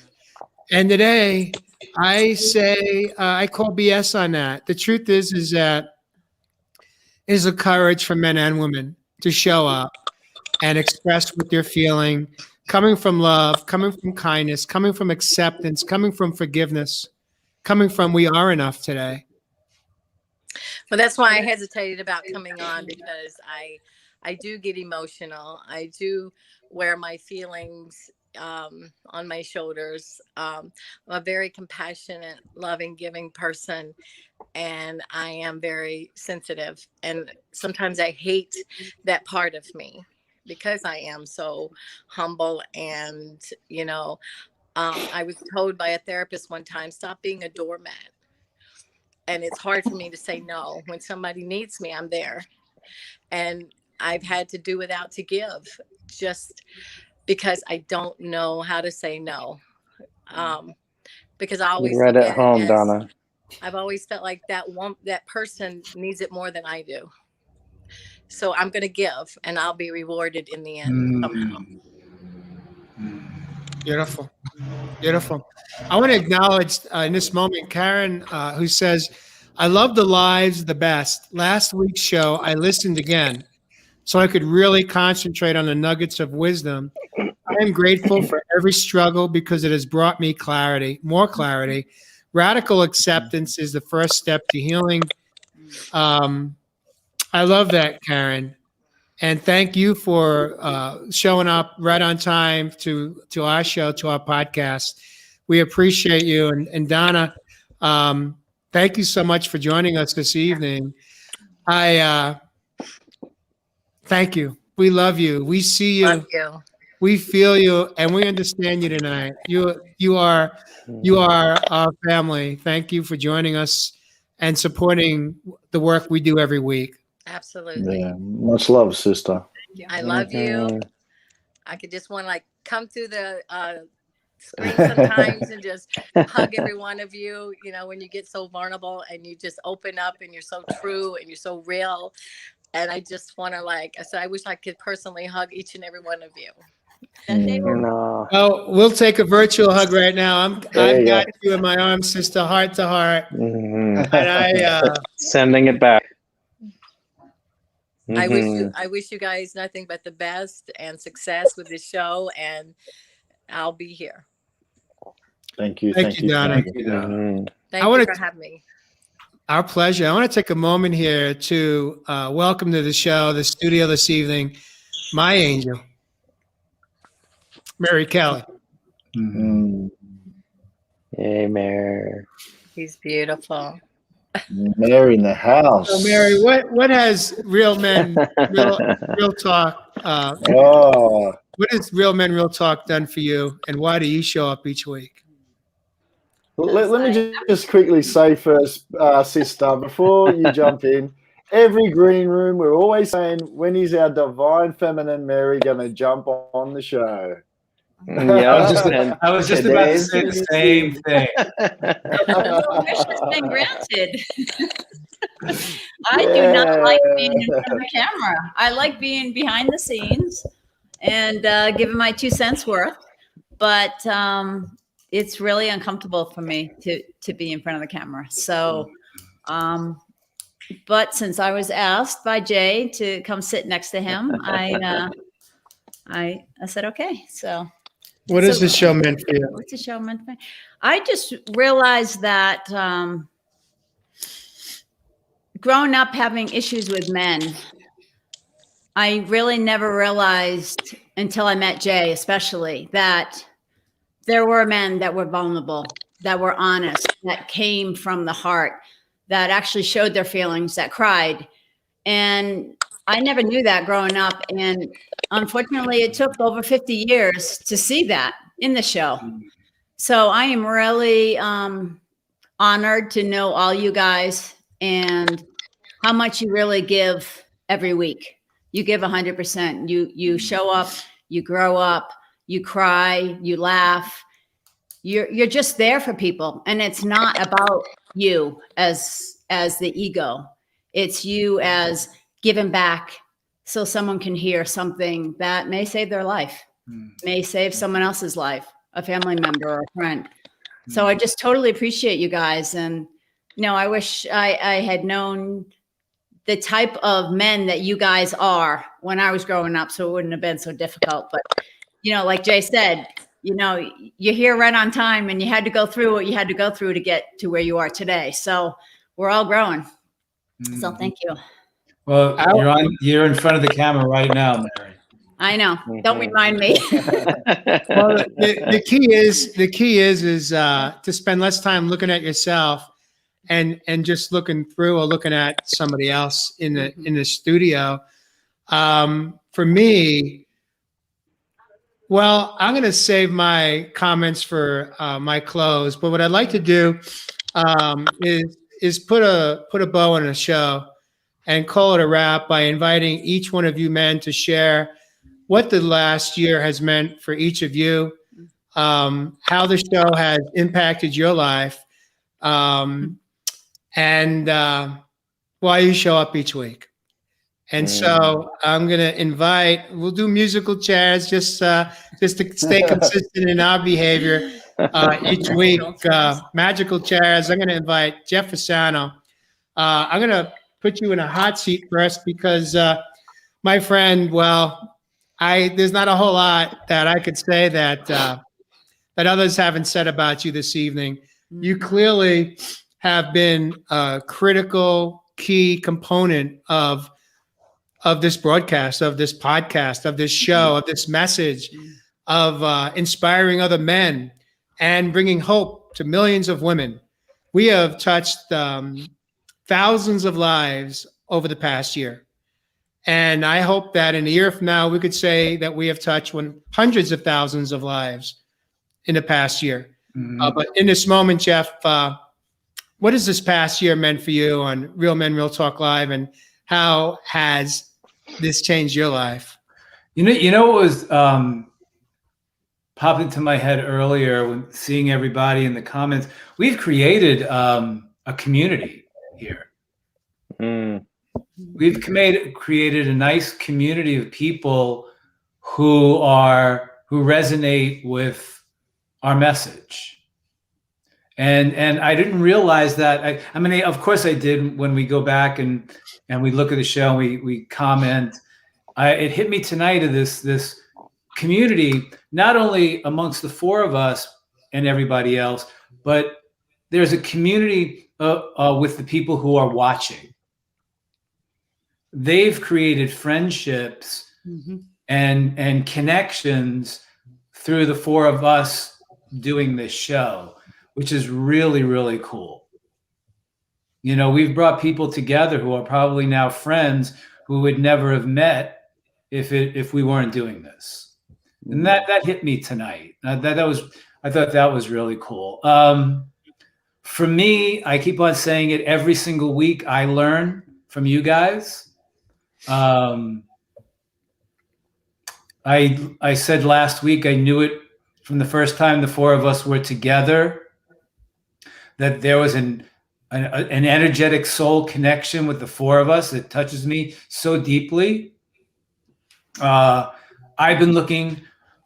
And today, I say, I call BS on that. The truth is that it is a courage for men and women to show up and express what they're feeling, coming from love, coming from kindness, coming from acceptance, coming from forgiveness, coming from we are enough today. Well, that's why I hesitated about coming on, because I do get emotional. I do wear my feelings on my shoulders. I'm a very compassionate, loving, giving person, and I am very sensitive. And sometimes I hate that part of me because I am so humble. And, I was told by a therapist one time, stop being a doormat. And it's hard for me to say no. When somebody needs me, I'm there. And I've had to do without to give, just because I don't know how to say no. Because I always right at home, Donna. I've always felt like that person needs it more than I do. So I'm going to give, and I'll be rewarded in the end somehow. Beautiful. Beautiful. I want to acknowledge in this moment, Karen, who says, I love the lives the best. Last week's show, I listened again so I could really concentrate on the nuggets of wisdom. I am grateful for every struggle because it has brought me clarity, more clarity. Radical acceptance is the first step to healing. I love that, Karen. And thank you for showing up right on time to our show, to our podcast. We appreciate you. And Donna, thank you so much for joining us this evening. I thank you. We love you. We see you. Love you. We feel you, and we understand you tonight. You are our family. Thank you for joining us and supporting the work we do every week. Absolutely. Yeah, much love, sister. I love you. I could just want to come through the screen sometimes and just hug every one of you, when you get so vulnerable and you just open up and you're so true and you're so real. And I just want to I wish I could personally hug each and every one of you. No. Oh, we'll take a virtual hug right now. I've got you in my arms, sister, heart to heart. And Sending it back. I wish you guys nothing but the best and success with this show, and I'll be here. Thank you. Thank you, Donna. Thank you for having me. Our pleasure. I want to take a moment here to welcome to the show, the studio this evening, my angel, Mary Kelly. Hey, Mary. He's beautiful. Mary in the house. So, Mary, what has Real Men, Real Talk? What has Real Men, Real Talk done for you, and why do you show up each week? Let me just quickly say first, sister, before you jump in, every green room, we're always saying, when is our divine feminine Mary going to jump on the show? Yeah, I was just about to say the same thing. The wish has been granted. I do not like being in front of the camera. I like being behind the scenes and giving my 2 cents worth. But it's really uncomfortable for me to be in front of the camera. So, but since I was asked by Jay to come sit next to him, I said okay. So, What is this show meant for you? what's the show meant for me? I just realized that growing up having issues with men, I really never realized until I met Jay, especially, that there were men that were vulnerable, that were honest, that came from the heart, that actually showed their feelings, that cried. And I never knew that growing up. And unfortunately, it took over 50 years to see that in the show. So I am really honored to know all you guys and how much you really give every week. You give 100%. You show up, you grow up, you cry, you laugh. You're just there for people. And it's not about you as the ego. It's you as giving back so someone can hear something that may save their life, may save someone else's life, a family member or a friend. So I just totally appreciate you guys. And, I wish I had known the type of men that you guys are when I was growing up, so it wouldn't have been so difficult. But, like Jay said, you're here right on time, and you had to go through what you had to go through to get to where you are today. So we're all growing. So thank you. Well, you're in front of the camera right now, Mary. I know. Don't remind me. Well, the key is to spend less time looking at yourself and just looking through or looking at somebody else in the studio. For me, well, I'm going to save my comments for my close. But what I'd like to do is put a bow on a show and call it a wrap by inviting each one of you men to share what the last year has meant for each of you, how the show has impacted your life, and why you show up each week. And so I'm going to invite, we'll do musical chairs just to stay consistent in our behavior each week. Magical chairs. I'm going to invite Jeff Fasano. I'm going to put you in a hot seat first because my friend, there's not a whole lot that I could say that others haven't said about you this evening. You clearly have been a critical, key component of this broadcast, of this podcast, of this show, of this message, of inspiring other men and bringing hope to millions of women. We have touched thousands of lives over the past year. And I hope that in a year from now, we could say that we have touched hundreds of thousands of lives in the past year. But in this moment, Jeff, what has this past year meant for you on Real Men, Real Talk Live, and how has this changed your life? You know what was popped into my head earlier when seeing everybody in the comments? We've created a community here. We've created a nice community of people who resonate with our message. And I didn't realize that. I mean, of course I did when we go back and we look at the show and we comment. It hit me tonight of this community, not only amongst the four of us and everybody else, but there's a community with the people who are watching. They've created friendships and connections through the four of us doing this show, which is really, really cool. We've brought people together who are probably now friends who would never have met if we weren't doing this. And that hit me tonight. I thought that was really cool. For me, I keep on saying it every single week. I learn from you guys. I said last week, I knew it from the first time the four of us were together, that there was an energetic soul connection with the four of us that touches me so deeply. I've been looking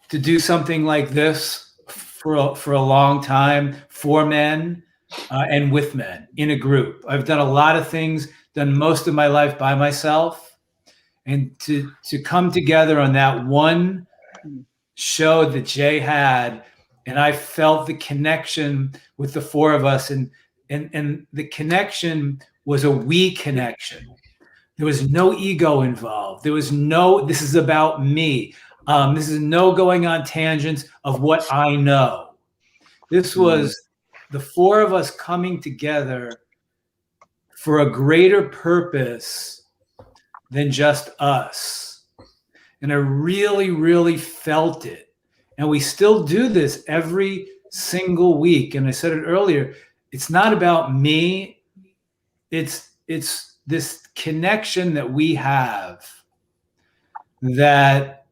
to do something like this for a long time for men and with men in a group. I've done a lot of things, done most of my life by myself, and to come together on that one show that Jay had, and I felt the connection with the four of us, and the connection was a we connection. There was no ego involved. There was no, this is about me. This is no going on tangents of what I know. This was the four of us coming together for a greater purpose than just us. And I really, really felt it. And we still do this every single week. And I said it earlier, it's not about me. It's this connection that we have that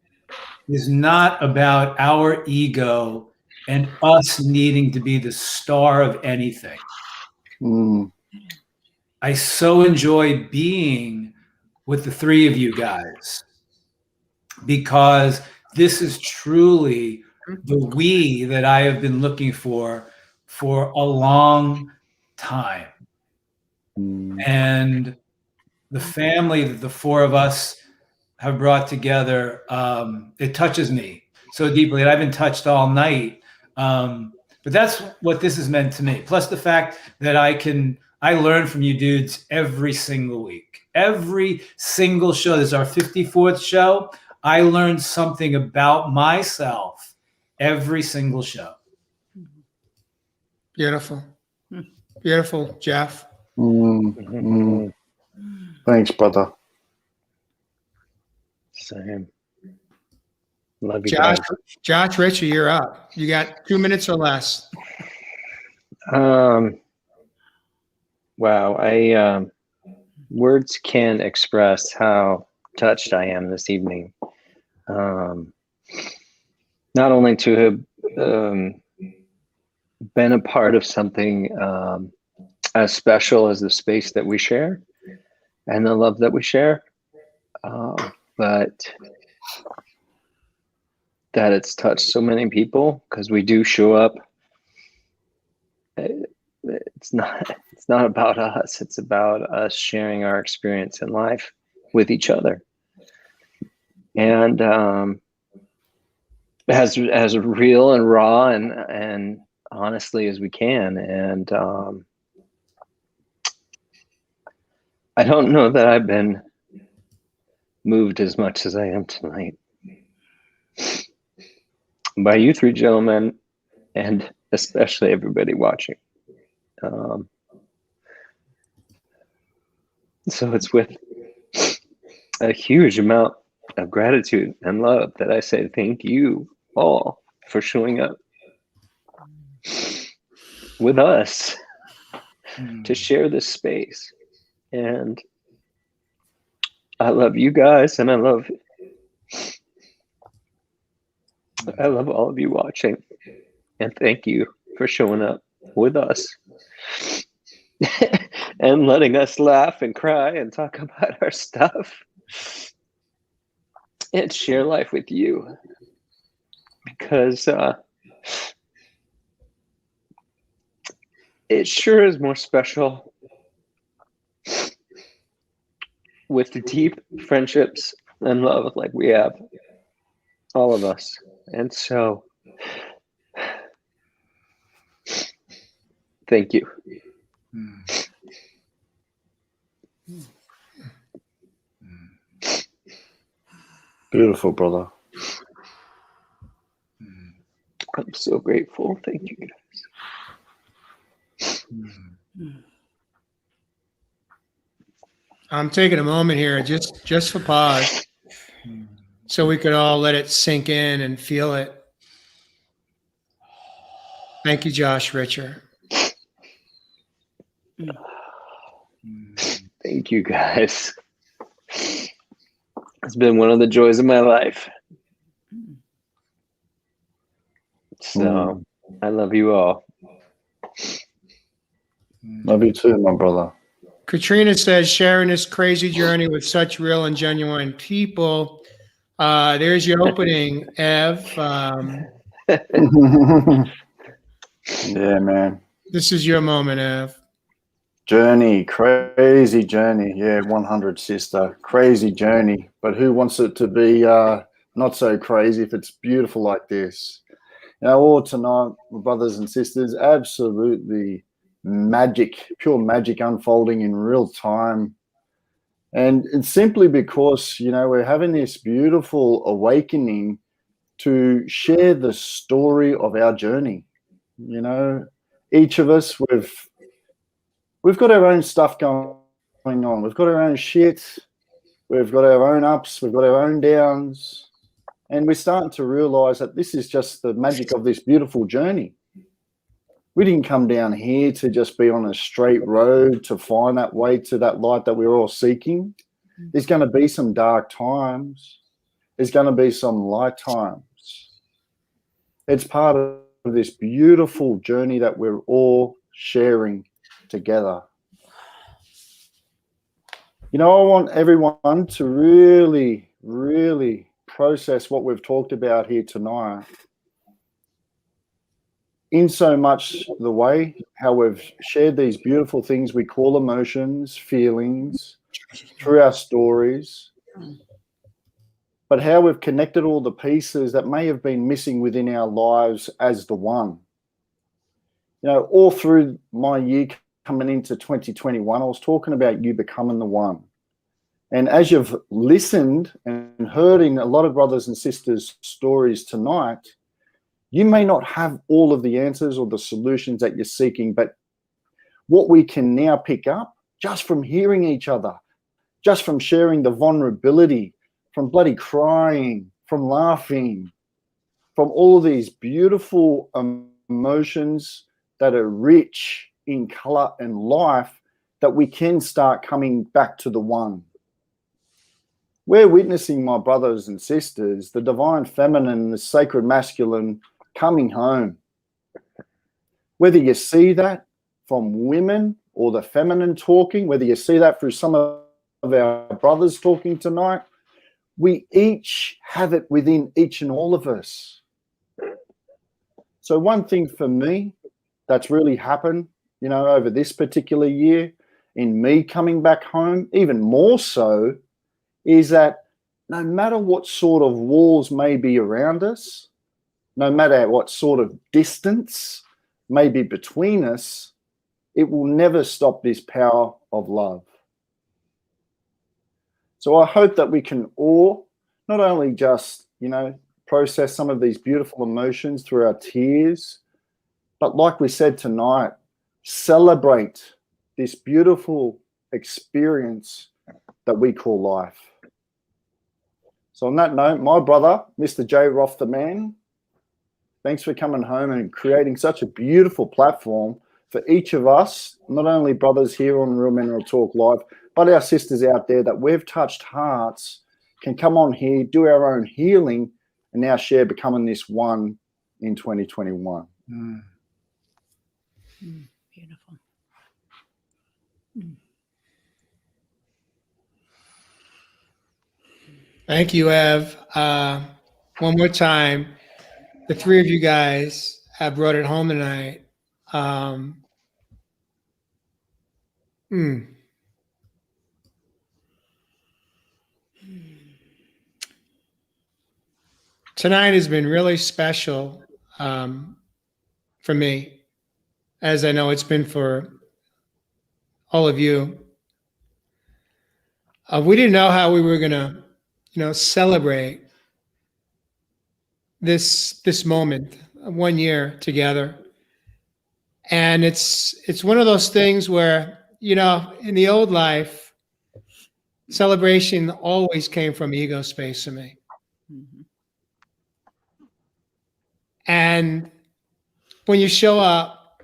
is not about our ego and us needing to be the star of anything. I so enjoy being with the three of you guys because this is truly the we that I have been looking for a long time. And the family that the four of us have brought together, it touches me so deeply. And I've been touched all night. But that's what this has meant to me. Plus the fact that I learn from you dudes every single week. Every single show. This is our 54th show. I learned something about myself every single show. Beautiful. Beautiful, Jeff. Thanks, brother. Same. Love you, Josh, guys. Josh Ritchie, you're up. You got 2 minutes or less. Wow. Words can't express how touched I am this evening. Not only to have been a part of something as special as the space that we share and the love that we share, but that it's touched so many people because we do show up. It's not about us. It's about us sharing our experience in life with each other, and as real and raw and honestly as we can. And I don't know that I've been moved as much as I am tonight by you three gentlemen, and especially everybody watching. So it's with a huge amount of gratitude and love that I say thank you all for showing up with us to share this space. And I love you guys, and I love all of you watching, and thank you for showing up with us and letting us laugh and cry and talk about our stuff and share life with you, because it sure is more special with the deep friendships and love like we have, all of us. And so thank you. Beautiful, brother. I'm so grateful. Thank you, guys. I'm taking a moment here just for pause so we could all let it sink in and feel it. Thank you, Josh Richer. Thank you, guys. It's been one of the joys of my life. So I love you all. Love you too, my brother. Katrina says, sharing this crazy journey with such real and genuine people. There's your opening, Ev. Yeah, man. This is your moment, Ev. Journey, crazy journey. Yeah, 100, sister. Crazy journey. But who wants it to be not so crazy if it's beautiful like this? You know, all tonight, brothers and sisters, absolutely magic, pure magic unfolding in real time. And it's simply because, you know, we're having this beautiful awakening to share the story of our journey. You know, each of us, we've got our own stuff going on. We've got our own shit. We've got our own ups. We've got our own downs. And we're starting to realize that this is just the magic of this beautiful journey. We didn't come down here to just be on a straight road to find that way to that light that we're all seeking. There's going to be some dark times. There's going to be some light times. It's part of this beautiful journey that we're all sharing together. You know, I want everyone to really, really process what we've talked about here tonight, in so much the way how we've shared these beautiful things we call emotions, feelings, through our stories, but how we've connected all the pieces that may have been missing within our lives as the one. You know, all through my year coming into 2021, I was talking about you becoming the one. And as you've listened and heard in a lot of brothers and sisters' stories tonight, you may not have all of the answers or the solutions that you're seeking, but what we can now pick up just from hearing each other, just from sharing the vulnerability, from bloody crying, from laughing, from all these beautiful emotions that are rich in color and life, that we can start coming back to the one. We're witnessing, my brothers and sisters, the divine feminine, the sacred masculine coming home. Whether you see that from women or the feminine talking, whether you see that through some of our brothers talking tonight, we each have it within each and all of us. So one thing for me that's really happened, you know, over this particular year in me coming back home, even more so, is that no matter what sort of walls may be around us, no matter what sort of distance may be between us, it will never stop this power of love. So I hope that we can all not only just, you know, process some of these beautiful emotions through our tears, but like we said tonight, celebrate this beautiful experience that we call life. So on that note, my brother, Mr. J. Roth the man, thanks for coming home and creating such a beautiful platform for each of us, not only brothers here on Real Men Real Talk Live, but our sisters out there that we've touched hearts, can come on here, do our own healing, and now share becoming this one in 2021. Beautiful. Thank you, Ev. One more time, the three of you guys have brought it home tonight. Tonight has been really special for me, as I know it's been for all of you. We didn't know how we were gonna, celebrate this moment, 1 year together, and it's one of those things where, in the old life, celebration always came from ego space for me. And when you show up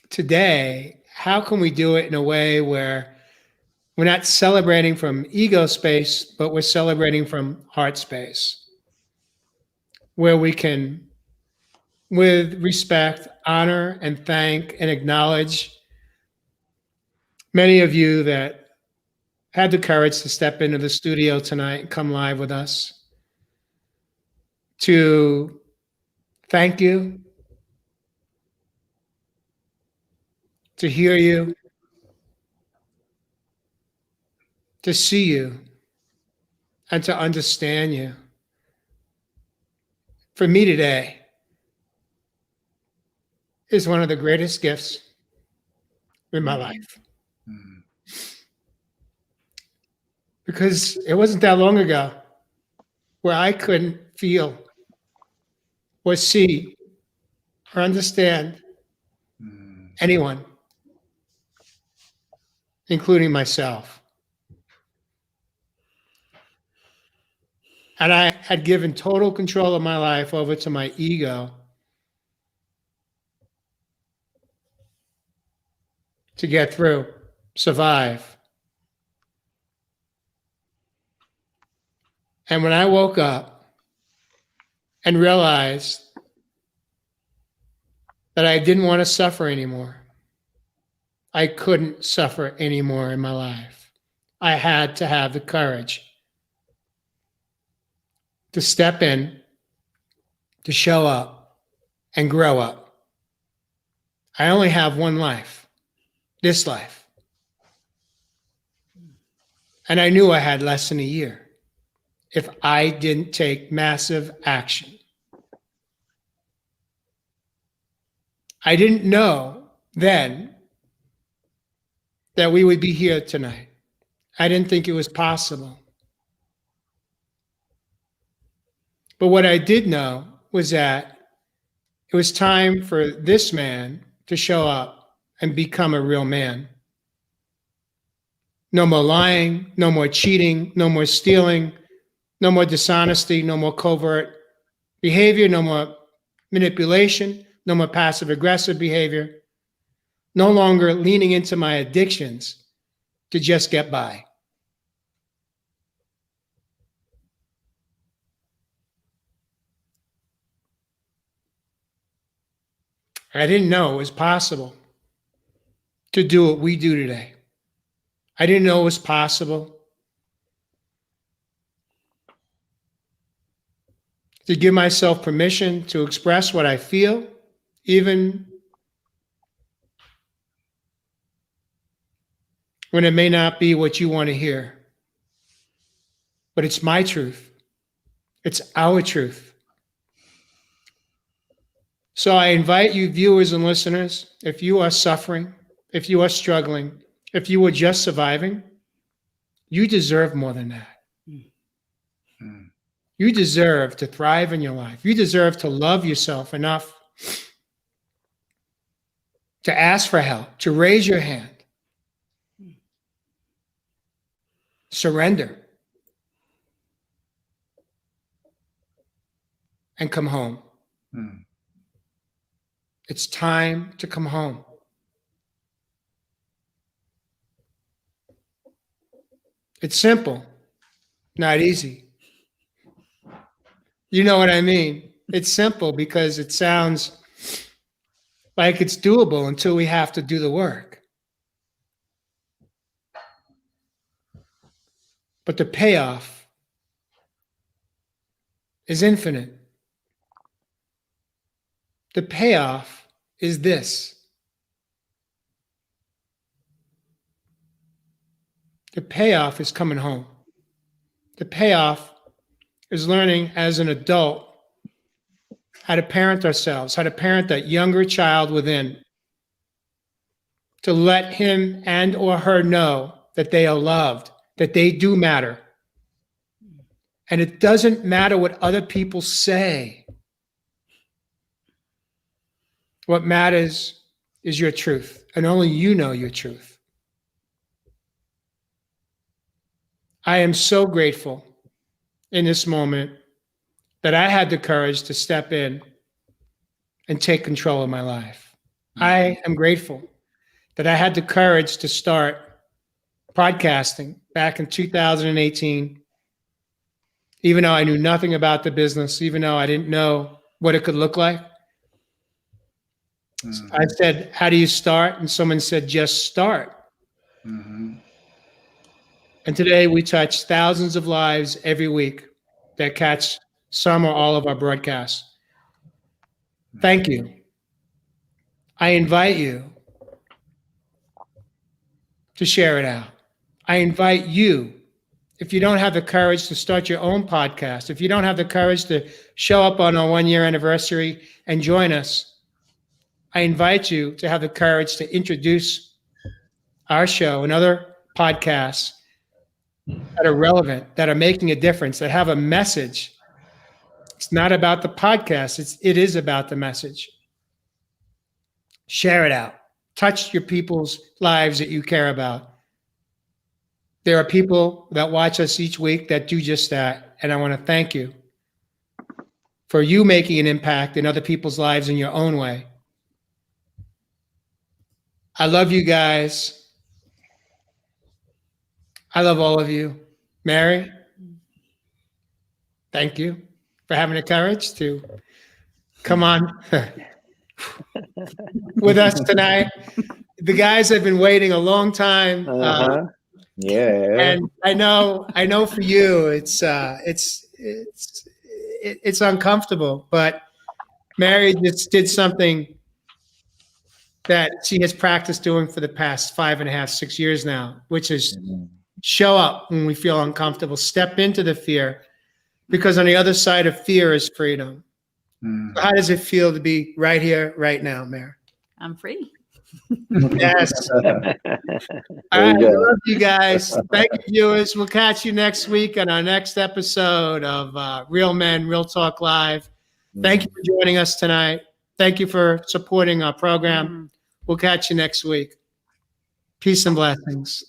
today, how can we do it in a way where we're not celebrating from ego space, but we're celebrating from heart space, where we can, with respect, honor and thank and acknowledge many of you that had the courage to step into the studio tonight and come live with us. to thank you, to hear you, to see you, and to understand you. For me today is one of the greatest gifts in my life. Because it wasn't that long ago where I couldn't feel or see or understand anyone, including myself. And I had given total control of my life over to my ego to get through, survive. And when I woke up and realized that I didn't want to suffer anymore, I couldn't suffer anymore in my life. I had to have the courage to step in, to show up, and grow up. I only have one life, this life. And I knew I had less than a year if I didn't take massive action. I didn't know then that we would be here tonight. I didn't think it was possible. But what I did know was that it was time for this man to show up and become a real man. No more lying, no more cheating, no more stealing, no more dishonesty, no more covert behavior, no more manipulation, no more passive aggressive behavior, no longer leaning into my addictions to just get by. I didn't know it was possible to do what we do today. I didn't know it was possible to give myself permission to express what I feel, even when it may not be what you want to hear. But it's my truth. It's our truth. So I invite you, viewers and listeners, if you are suffering, if you are struggling, if you are just surviving, you deserve more than that. You deserve to thrive in your life. You deserve to love yourself enough to ask for help, to raise your hand, surrender, and come home. It's time to come home. It's simple, not easy. You know what I mean? It's simple because it sounds like it's doable until we have to do the work. But the payoff is infinite. The payoff is this. The payoff is coming home. The payoff is learning as an adult how to parent ourselves, how to parent that younger child within, to let him and or her know that they are loved, that they do matter. And it doesn't matter what other people say. What matters is your truth, and only you know your truth. I am so grateful in this moment that I had the courage to step in and take control of my life. I am grateful that I had the courage to start podcasting back in 2018, even though I knew nothing about the business, even though I didn't know what it could look like. I said, how do you start? And someone said, just start. And today we touch thousands of lives every week that catch some or all of our broadcasts. Thank you. I invite you to share it out. I invite you, if you don't have the courage to start your own podcast, if you don't have the courage to show up on our 1 year anniversary and join us, I invite you to have the courage to introduce our show and other podcasts that are relevant, that are making a difference, that have a message. It's not about the podcast. It is about the message. Share it out. Touch your people's lives that you care about. There are people that watch us each week that do just that. And I want to thank you for you making an impact in other people's lives in your own way. I love you guys. I love all of you. Mary, thank you for having the courage to come on with us tonight. The guys have been waiting a long time. Yeah. And I know for you, it's uncomfortable, but Mary just did something that she has practiced doing for the past 5.5, 6 years now, which is show up when we feel uncomfortable, step into the fear, because on the other side of fear is freedom. So how does it feel to be right here, right now, Mary? I'm free. Yes. All right, I love you guys. Thank you, viewers. We'll catch you next week on our next episode of Real Men, Real Talk Live. Thank you for joining us tonight. Thank you for supporting our program. We'll catch you next week. Peace and blessings.